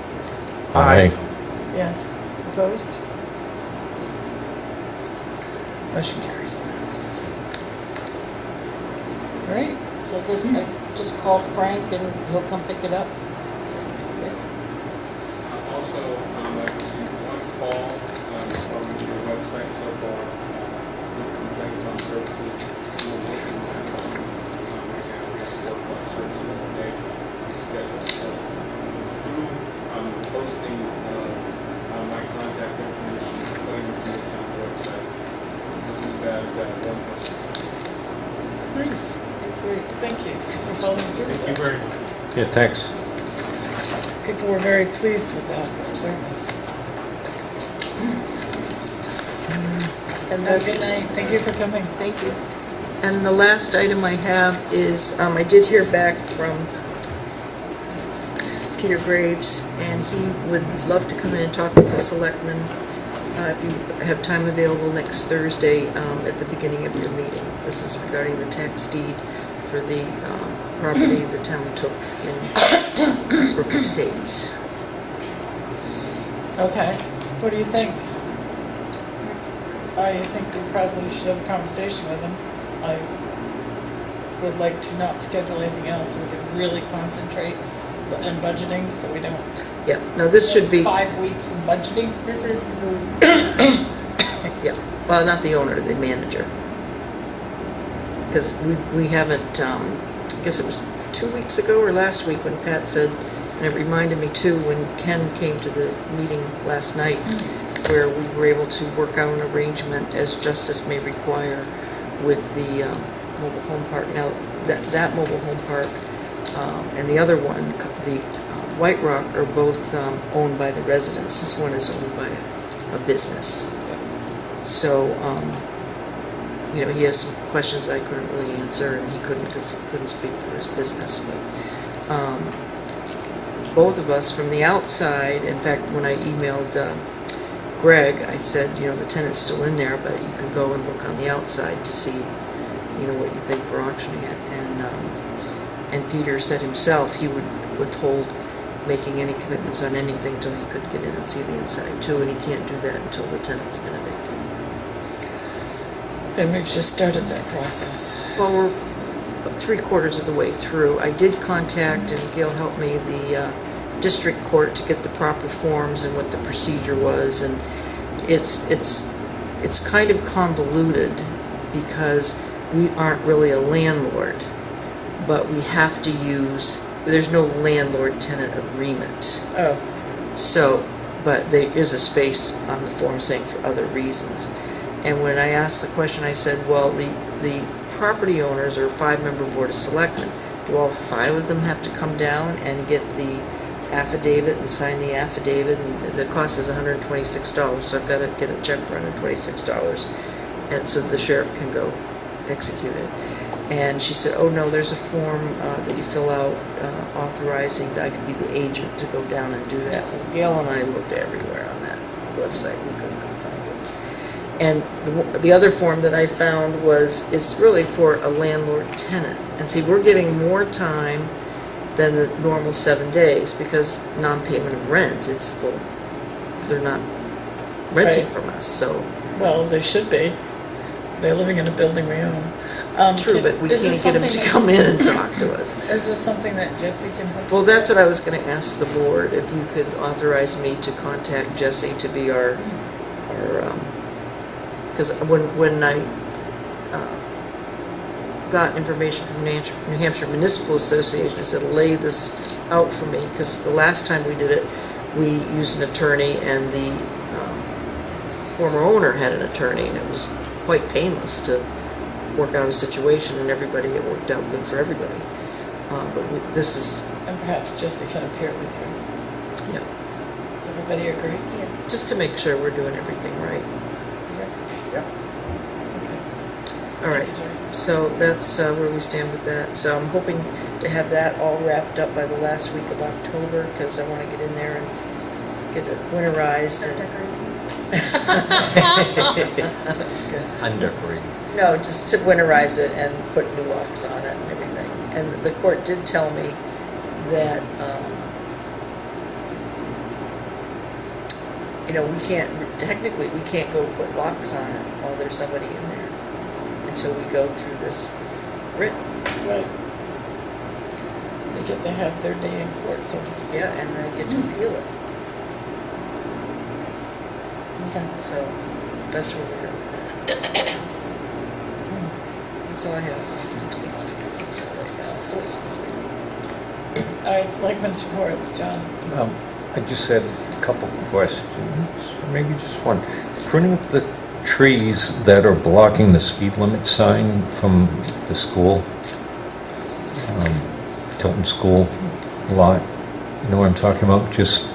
Aye. Yes. Opposed? Motion carries. All right, so I guess just call Frank and he'll come pick it up? Also, I've received one call from your website so far, with complaints on services. We're working on that. Right now, we have work on services all day, scheduled. So through posting my contact information, putting information on the website, this is that one person. Nice. Great, thank you for following through with Thank you that. very much. Yeah, thanks. People were very pleased with that service. And Good night, thank you for coming. Thank you. And the last item I have is, I did hear back from Peter Graves, and he would love to come in and talk with the selectmen if you have time available next Thursday at the beginning of your meeting. This is regarding the tax deed for the property the town took in Brook Estates. Okay, what do you think? I think we probably should have a conversation with him. I would like to not schedule anything else so we can really concentrate in budgeting so we don't. Yeah, no, this should be, 5 weeks in budgeting. This is the, yeah, well, not the owner, the manager. Because we haven't, I guess it was 2 weeks ago or last week when Pat said, and it reminded me too, when Ken came to the meeting last night, where we were able to work out an arrangement as justice may require with the mobile home park. Now, that mobile home park and the other one, the White Rock, are both owned by the residents. This one is owned by a business. So, you know, he has some questions I couldn't really answer, and he couldn't because he couldn't speak for his business. But both of us from the outside, in fact, when I emailed Greg, I said, you know, the tenant's still in there, but you can go and look on the outside to see, you know, what you think for auctioning it. And Peter said himself he would withhold making any commitments on anything until he could get in and see the inside too, and he can't do that until the tenant's been evicted. Then we've just started that process. Well, we're 3/4 of the way through. I did contact, and Gail helped me, the district court to get the proper forms and what the procedure was, and it's kind of convoluted because we aren't really a landlord, but we have to use, there's no landlord-tenant agreement. Oh, So, but there is a space on the form saying for other reasons. And when I asked the question, I said, well, the property owners are a 5-member board of selectmen. Do all 5 of them have to come down and get the affidavit and sign the affidavit? And the cost is $126, so I've got to get a check for $126, and so the sheriff can go execute it. And she said, oh no, there's a form that you fill out authorizing that I could be the agent to go down and do that. Well, Gail and I looked everywhere on that website. We could not find it. And the other form that I found is really for a landlord-tenant. And see, we're getting more time than the normal 7 days because non-payment of rent, well, they're not renting Right. from us, so. well, they should be. They're living in a building we own. True, but we can't get them to come in and talk to us. Is this something that Jesse can help? Well, that's what I was going to ask the board, if you could authorize me to contact Jesse to be our because when I got information from New Hampshire Municipal Association, I said, lay this out for me, because the last time we did it, we used an attorney, and the former owner had an attorney, and it was quite painless to work out a situation, and it worked out good for everybody. But this is, And perhaps Jesse can appear with you. yeah, Does everybody agree? yes. just to make sure we're doing everything right. Yep. Okay. All right, Thank you, Joyce. so that's where we stand with that. So I'm hoping to have that all wrapped up by the last week of October, because I want to get in there and get it winterized. Start And, decorating. That's good. Undecorated. no, just to winterize it and put new locks on it and everything. And the court did tell me that, you know, technically we can't go put locks on it while there's somebody in there until we go through this writ. That's right. they get to have their day in court, so to speak. Yeah, and they get to appeal it. Okay. So that's where we are with that. That's all I have. All right, selectmen's reports, John. I just had a couple questions, or maybe just one. Pruning of the trees that are blocking the speed limit sign from the school, Tilton School lot, you know what I'm talking about? Just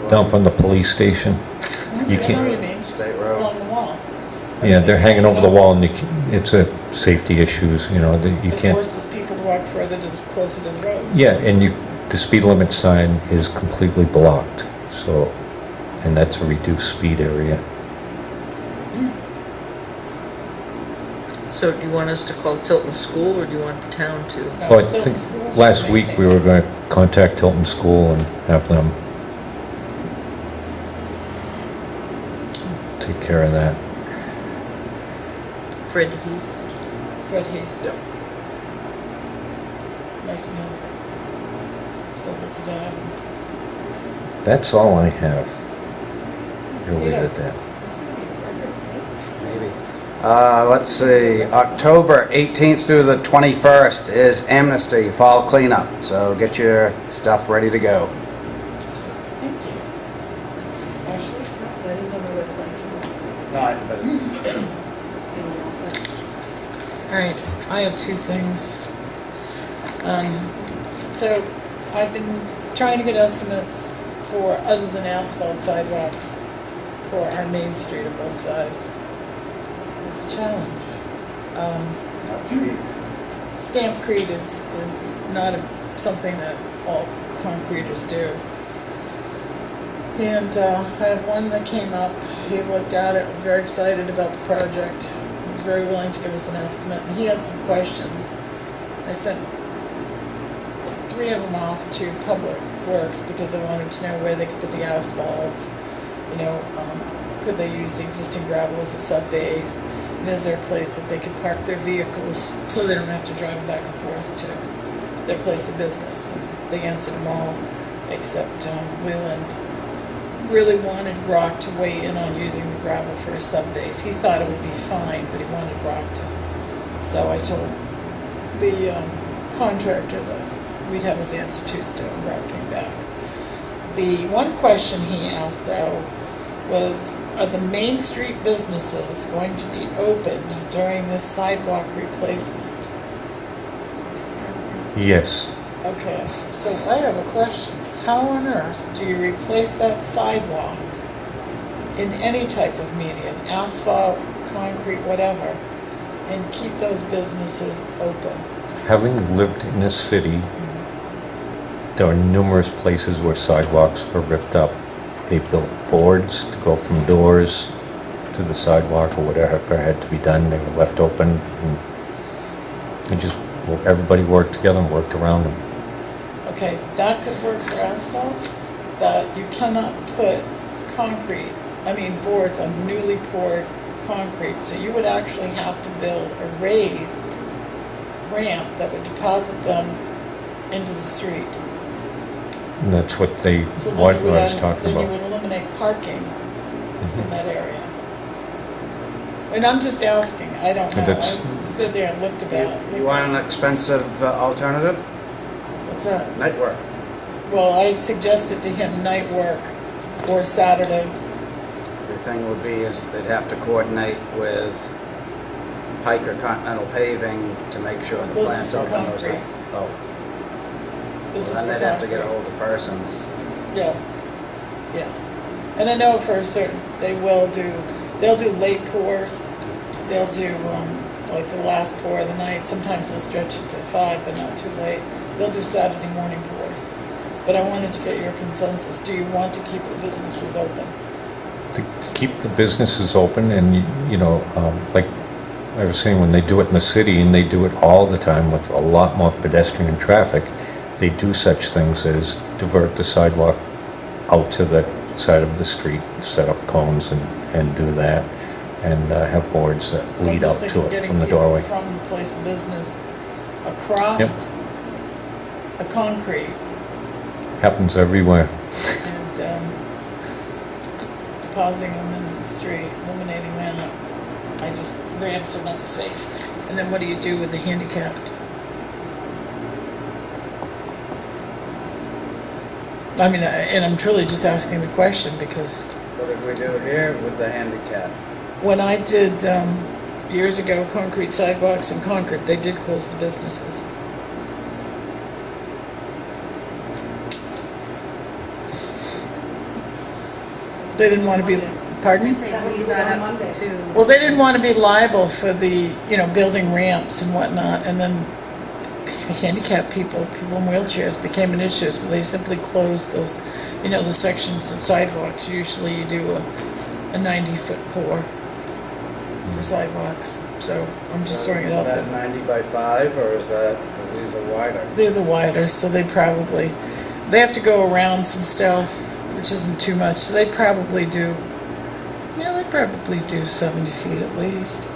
down from the police station. You I know can't, what you mean. State road. Along the wall. yeah, they're hanging over the wall, and it's a safety issues, you know, that you It can't. forces people to walk further closer to the road. Yeah, and the speed limit sign is completely blocked, so, and that's a reduced speed area. So do you want us to call Tilton School, or do you want the town to? No, Well, I Tilton think School should last week we maintain. were going to contact Tilton School and have them take care of that. Fred Heath? Fred Heath. Yep. Nice man. Don't look at that. That's all I have. We'll leave it at that. Maybe. Let's see, October 18th through the 21st is Amnesty Fall Cleanup, so get your stuff ready to go. Thank you. Ashley? That is on the website. No, but it's... All right, I have two things. So I've been trying to get estimates for other than asphalt sidewalks for our main street on both sides. It's a challenge. Stampcrete is not something that all concreters do. And I have one that came up, he looked at it, was very excited about the project, he was very willing to give us an estimate, and he had some questions. I sent 3 of them off to Public Works because I wanted to know where they could put the asphalt, you know, could they use the existing gravel as a sub-base, and is there a place that they could park their vehicles so they don't have to drive back and forth to their place of business. And they answered them all, except Leland really wanted Brock to weigh in on using the gravel for a sub-base. He thought it would be fine, but he wanted Brock to. So I told the contractor that we'd have his answer Tuesday, and Brock came back. The one question he asked, though, was, are the Main Street businesses going to be open during this sidewalk replacement? Yes. Okay, so I have a question. How on earth do you replace that sidewalk in any type of medium, asphalt, concrete, whatever, and keep those businesses open? Having lived in this city, there are numerous places where sidewalks were ripped up. They built boards to go from doors to the sidewalk or whatever had to be done. They were left open, and just everybody worked together and worked around them. Okay, that could work for asphalt, that you cannot put boards on newly poured concrete, so you would actually have to build a raised ramp that would deposit them into the street. And that's what So what then I was talking then you about. would eliminate parking in that area. And I'm just asking, I don't know, That's- I stood there and looked about. You want an expensive alternative? What's that? Night work. Well, I suggested to him night work or Saturday. The thing would be is they'd have to coordinate with Pike or Continental Paving to make sure the This plant's is for open those concrete. nights. Oh, This is well, for then they'd have to get a concrete. hold of Parsons. Yeah, yes. And I know for certain they'll do late pours. They'll do like the last pour of the night. Sometimes they'll stretch it to 5, but not too late. They'll do Saturday morning pours. But I wanted to get your consensus. Do you want to keep the businesses open? To keep the businesses open, and like I was saying, when they do it in the city, and they do it all the time with a lot more pedestrian traffic, they do such things as divert the sidewalk out to the side of the street, set up cones and do that, and have boards that lead I'm just out to thinking it getting from the people doorway. from the place of business across a concrete Happens everywhere. and depositing them into the street, eliminating that. Ramps are not safe. And then what do you do with the handicapped? I mean, and I'm truly just asking the question because What did we do here with the handicap? when I did, years ago, concrete sidewalks in Concord, they did close the businesses. They didn't want to be, pardon? I'd say leave that up to. Well, they didn't want to be liable for the, building ramps and whatnot, and then handicapped people in wheelchairs became an issue, so they simply closed those, the sections of sidewalks. Usually you do a 90-foot pour for sidewalks, so I'm just throwing it out Is that there. 90 by 5, or is that, because these are wider? These are wider, so they have to go around some stuff, which isn't too much, so they'd probably do 70 feet at least.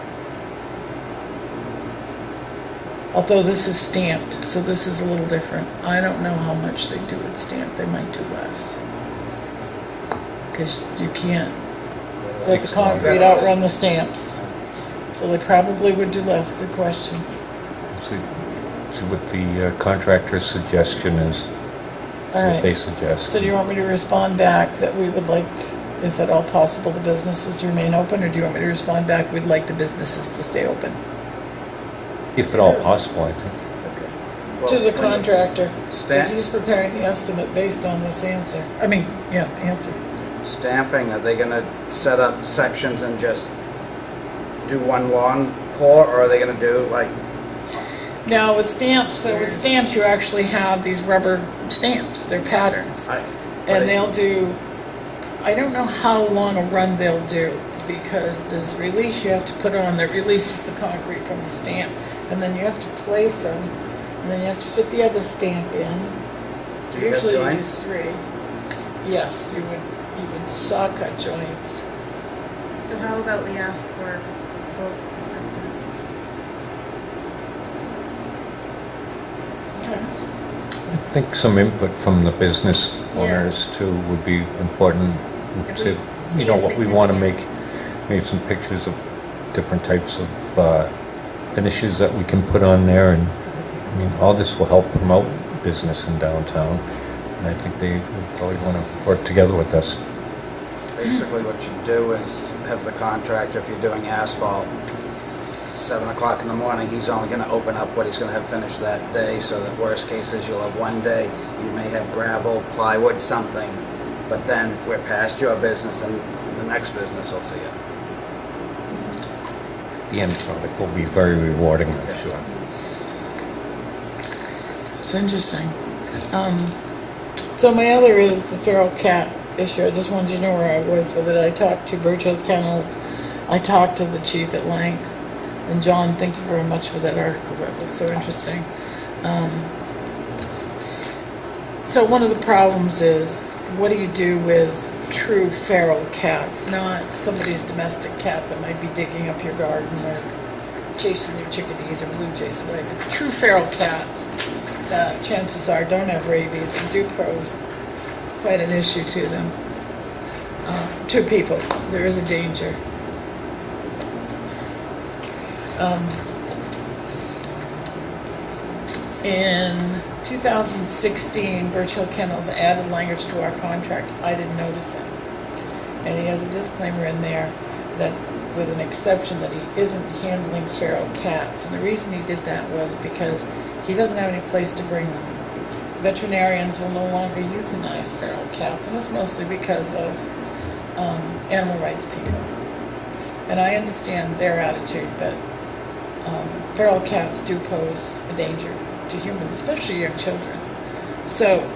Although this is stamped, so this is a little different. I don't know how much they do with stamped. They might do less. Because you can't let the concrete outrun the stamps. So they probably would do less. Good question. See what the contractor's suggestion is, All what right. they suggest. So do you want me to respond back that we would like, if at all possible, the businesses to remain open? Or do you want me to respond back, we'd like the businesses to stay open? If at all possible, I think. Okay. To the contractor, because he's preparing the estimate based on this answer. Answer. Stamping, are they gonna set up sections and just do one long pour, or are they gonna do like, Now, with stamps, you actually have these rubber stamps. They're patterns. And they'll do, I don't know how long a run they'll do, because this release you have to put on that releases the concrete from the stamp. And then you have to place them, and then you have to fit the other stamp in. do you have Usually you joints? use 3. Yes, you would saw cut joints. So how about we ask for both estimates? Okay. I think some input from the business Yeah. owners too would be important If to, we see a what we want to significant- make some pictures of different types of finishes that we can put on there, and all this will help promote business in downtown, and I think they would probably want to work together with us. Basically what you do is have the contractor, if you're doing asphalt, 7 o'clock in the morning, he's only gonna open up what he's gonna have finished that day, so that worst case is you'll have one day, you may have gravel, plywood, something, but then we're past your business and the next business will see it. The end product will be very rewarding, I'm sure. It's interesting. So my other is the feral cat issue. I just wanted you to know where I was with it. I talked to Birchill Kennels. I talked to the chief at length. And John, thank you very much for that article. That was so interesting. So one of the problems is, what do you do with true feral cats, not somebody's domestic cat that might be digging up your garden or chasing your chickadees or blue jays away, but the true feral cats that chances are don't have rabies and do pose quite an issue to them, to people. There is a danger. In 2016, Birchill Kennels added language to our contract. I didn't notice it. And he has a disclaimer in there that, with an exception, that he isn't handling feral cats. And the reason he did that was because he doesn't have any place to bring them. Veterinarians will no longer euthanize feral cats, and it's mostly because of animal rights people. And I understand their attitude, but feral cats do pose a danger to humans, especially young children. So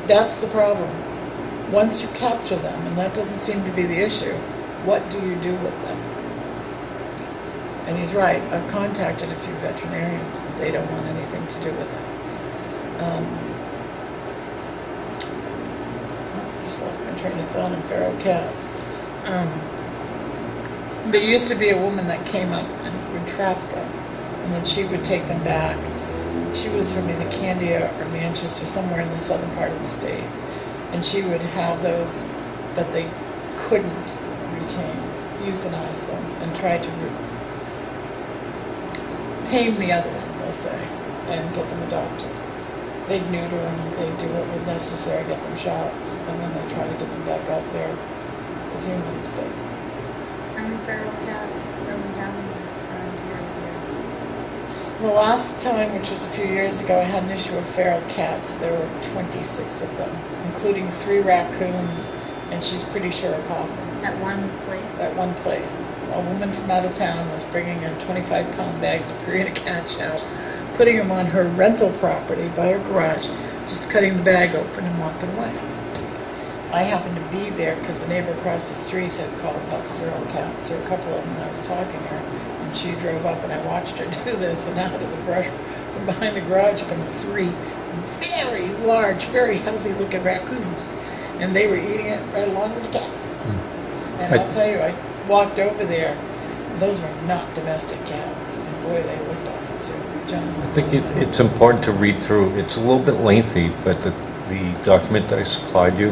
that's the problem. Once you capture them, and that doesn't seem to be the issue, what do you do with them? And he's right. I've contacted a few veterinarians. They don't want anything to do with it. Just lost my train of thought on feral cats. There used to be a woman that came up and would trap them, and then she would take them back She was from either Candia or Manchester, somewhere in the southern part of the state. And she would have those that they couldn't retain, euthanize them, and try to tame the other ones, I'll say, and get them adopted. They'd neuter them, they'd do what was necessary, get them shots, and then they'd try to get them back out there as humans. But How many feral cats are we having around here? the last time, which was a few years ago, I had an issue of feral cats. There were 26 of them, including 3 raccoons, and she's pretty sure a possum. At one place? At one place. A woman from out of town was bringing in 25-pound bags of Purina cat chow, putting them on her rental property by her garage, just cutting the bag open and walking away. I happened to be there because the neighbor across the street had called about the feral cats. There were a couple of them, and I was talking to her, and she drove up, and I watched her do this, and out of the brush from behind the garage come 3 very large, very healthy-looking raccoons, and they were eating it right along with the cats. And I'll tell you, I walked over there, those were not domestic cats, and boy, they looked awful too. John? I think it's important to read through. It's a little bit lengthy, but the document that I supplied you,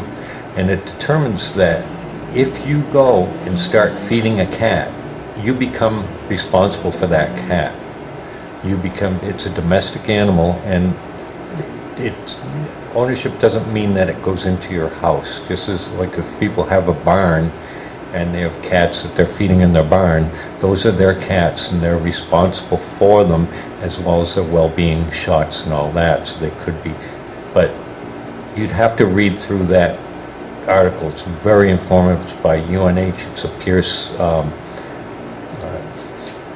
and it determines that if you go and start feeding a cat, you become responsible for that cat. It's a domestic animal, and ownership doesn't mean that it goes into your house. Just as like if people have a barn and they have cats that they're feeding in their barn, those are their cats and they're responsible for them as well as their well-being, shots and all that. So they could be, but you'd have to read through that article. It's very informative. It's by UNH. It's a Pierce,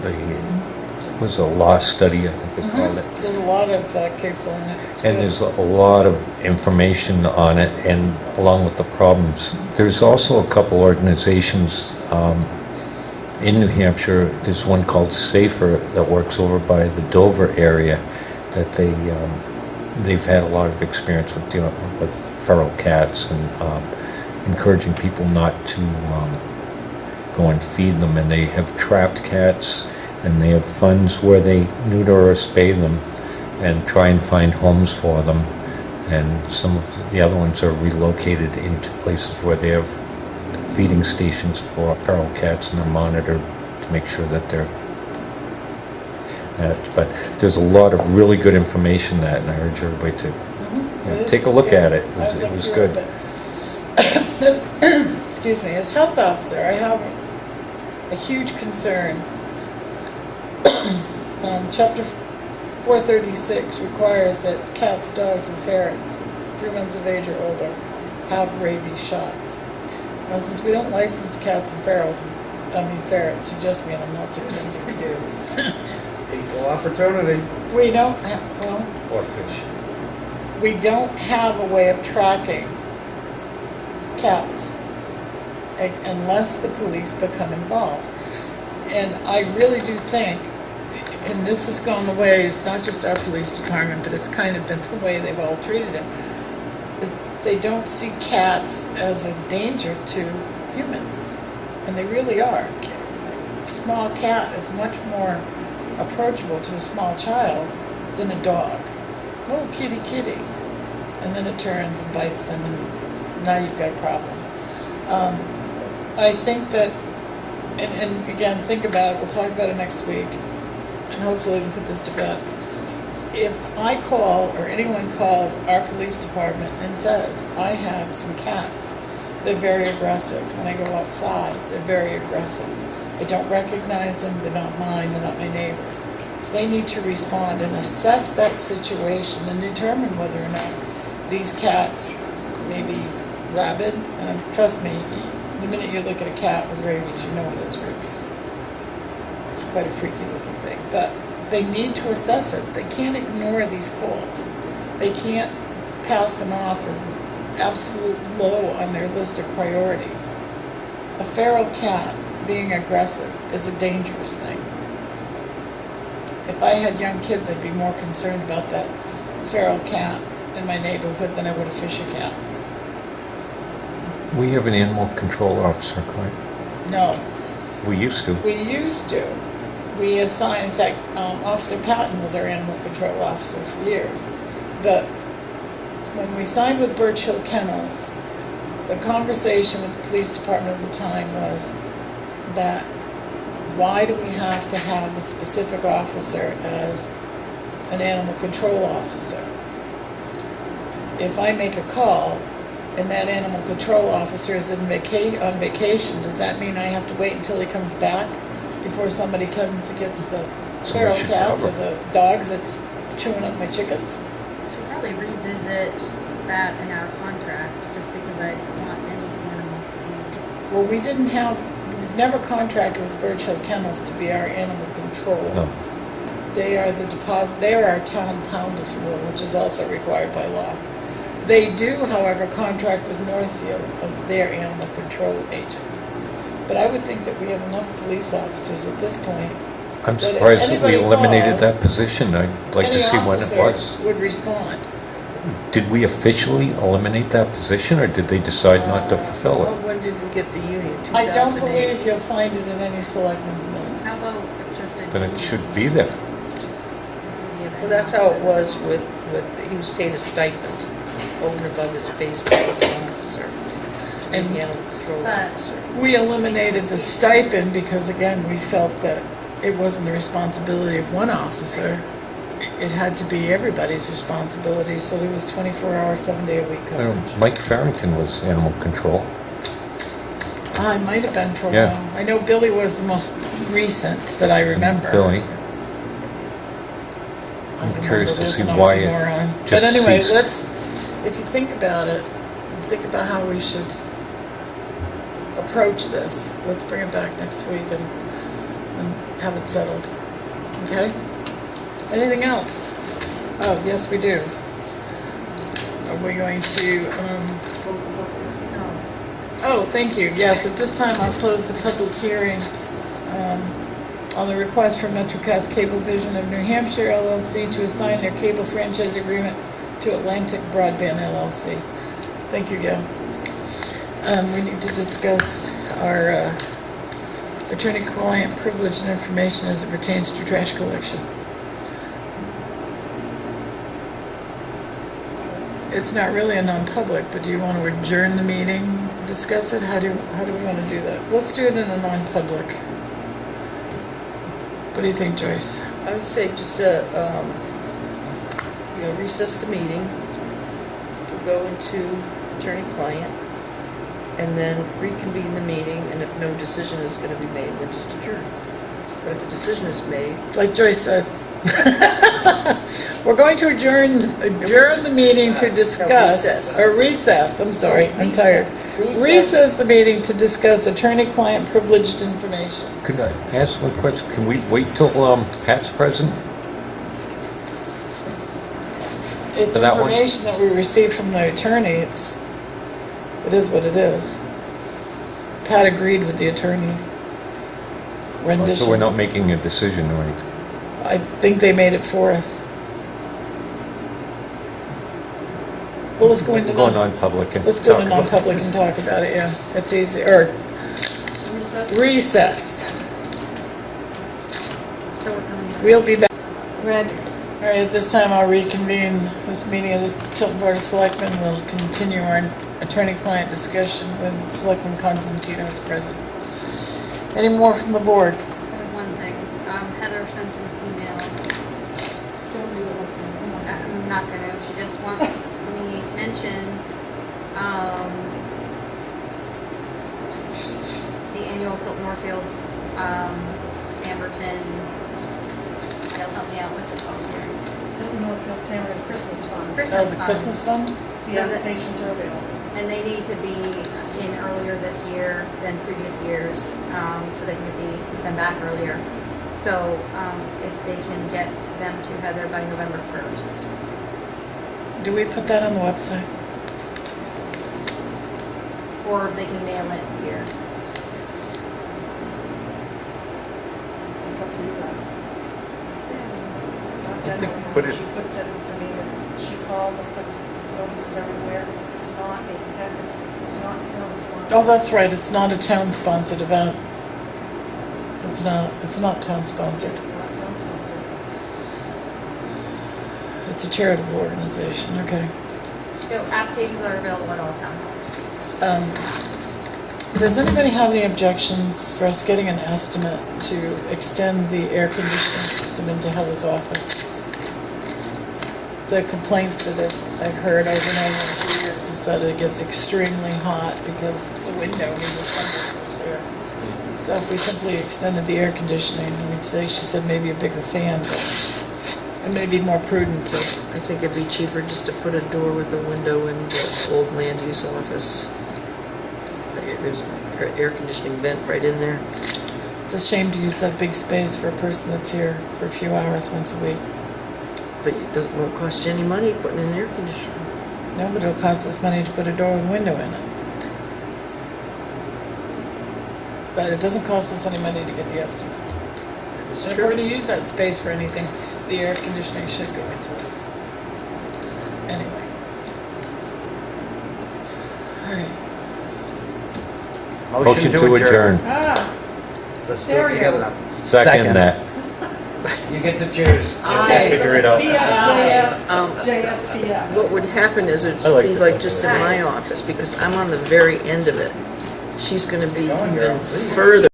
it was a law study, I think they called it. There's a lot of case on it. It's And good. there's a lot of information on it, and along with the problems. There's also a couple organizations in New Hampshire. There's one called Safer that works over by the Dover area that they've had a lot of experience with dealing with feral cats and encouraging people not to go and feed them. And they have trapped cats, and they have funds where they neuter or spay them and try and find homes for them. And some of the other ones are relocated into places where they have feeding stations for feral cats, and they're monitored to make sure that they're but there's a lot of really good information that, and I urge everybody to take a look at it. It was good. Excuse me. As health officer, I have a huge concern. Chapter 436 requires that cats, dogs, and ferrets, 3 months of age or older, have rabies shots. Now, since we don't license cats and ferrets, suggest me, and I'm not suggesting we do. Equal opportunity. We don't have, Or fish. we don't have a way of tracking cats unless the police become involved. And I really do think, and this has gone the way, it's not just our police department, but it's kind of been the way they've all treated it, is they don't see cats as a danger to humans. And they really are. A small cat is much more approachable to a small child than a dog. Oh, kitty, kitty. And then it turns and bites them, and now you've got a problem. I think that, and again, think about it, we'll talk about it next week, and hopefully we can put this to bed. If I call, or anyone calls our police department and says, I have some cats, they're very aggressive. When I go outside, they're very aggressive. I don't recognize them, they're not mine, they're not my neighbors. They need to respond and assess that situation and determine whether or not these cats may be rabid. And trust me, the minute you look at a cat with rabies, you know it has rabies. It's quite a freaky looking thing. But they need to assess it. They can't ignore these calls. They can't pass them off as absolute low on their list of priorities. A feral cat being aggressive is a dangerous thing. If I had young kids, I'd be more concerned about that feral cat in my neighborhood than I would a fisher cat. We have an animal control officer, correct? No, We used to. we used to. we assigned, in fact, Officer Patton was our animal control officer for years. But when we signed with Birch Hill Kennels, the conversation with the police department at the time was that why do we have to have a specific officer as an animal control officer? If I make a call and that animal control officer is on vacation, does that mean I have to wait until he comes back before somebody comes and gets the feral should cats or cover. the dogs that's chewing up my chickens? We should probably revisit that in our contract, just because I don't want any animal to be. Well, we've never contracted with Birch Hill Kennels to be our animal control. No. They are they are our town pound, if you will, which is also required by law. They do, however, contract with Northfield as their animal control agent. But I would think that we have enough police officers at this point. I'm that if surprised that we anybody eliminated calls, that position. I'd like to see when it Any was. officer would respond. Did we officially eliminate that position, or did they decide not to fulfill it? When did we get the union? I don't 2008? believe you'll find it in any selectmen's minutes. How about just a? Then it should be there. Well, that's how it was with, he was paid a stipend over and above his base pay as an officer, to be And- the animal control But- officer. We eliminated the stipend because, again, we felt that it wasn't the responsibility of one officer. It had to be everybody's responsibility, so there was 24 hours, 7-day-a-week coverage. Mike Farrington was animal control. I might have been for a Yeah. while. I know Billy was the most recent that I remember. Billy. I I'm remember curious to there's see an why it oxymoron. But just anyway, ceased. if you think about it, think about how we should approach this. Let's bring it back next week and have it settled. Okay? Anything else? Oh, yes, we do. Are we going to, oh, thank you. Yes, at this time, I'll close the public hearing on the request from MetroCast Cablevision of New Hampshire LLC to assign their cable franchise agreement to Atlantic Broadband LLC. Thank you, Gail. We need to discuss our attorney-client privilege and information as it pertains to trash collection. It's not really a non-public, but do you want to adjourn the meeting, discuss it? How do we want to do that? Let's do it in a non-public. What do you think, Joyce? I would say just, recess the meeting, we'll go into attorney-client, and then reconvene the meeting, and if no decision is going to be made, then just adjourn. But if a decision is made, Like Joyce said. We're going to adjourn the meeting to discuss, recess. or recess, I'm sorry, I'm tired. Recess the meeting to discuss attorney-client privileged information. Could I ask one question? Can we wait till Pat's present? It's For that one? information that we received from the attorney, it is what it is. Pat agreed with the attorney's rendition. So we're not making a decision or anything? I think they made it for us. Well, let's go into We'll go non-public and let's go talk into about non-public this. and talk about it, yeah. It's easy, or recess. So we're coming back. We'll be back. Red. All right, at this time, I'll reconvene this meeting of the Tilton Board of Selectmen. We'll continue our attorney-client discussion with Selectman Constantino as present. Any more from the board? I have one thing. Heather sent an email. Don't do the whole thing. I'm not gonna. She just wants me to mention the annual Tilton Moorfields Samberton. They'll help me out. What's it called here? Tilton Northfield Samberton Christmas Fund. That was a Christmas fund? The So that- applications are available. And they need to be in earlier this year than previous years, so they can get them back earlier. So if they can get them to Heather by November 1st. Do we put that on the website? Or they can mail it here. It's up to you guys. Not think generally, put how it- she puts it, I mean, she calls and puts notices everywhere. It's not it's not town sponsored. Oh, that's right, it's not a town-sponsored event. It's not town sponsored. It's a charitable organization, okay. So applications are available at all town halls. Does anybody have any objections for us getting an estimate to extend the air conditioning system into Heather's office? The complaint that I've heard over and over for years is that it gets extremely hot because the window in the summer is there. So if we simply extended the air conditioning, I mean, today she said maybe a bigger fan, but it may be more prudent to. I think it'd be cheaper just to put a door with a window in the old land use office. There's an air conditioning vent right in there. It's a shame to use that big space for a person that's here for a few hours once a week. But it won't cost you any money putting in air conditioning. No, but it'll cost us money to put a door with a window in it. But it doesn't cost us any money to get the estimate. It's So if we're going to use that space for anything, the air conditioning should go into it. Anyway. All right. Motion to adjourn. Ah, Let's do it together now. Second that. You get to choose. Figure it out. JSPF. What would happen is it'd I like be this like one. just in my office, because I'm on the very end of it. She's gonna be even further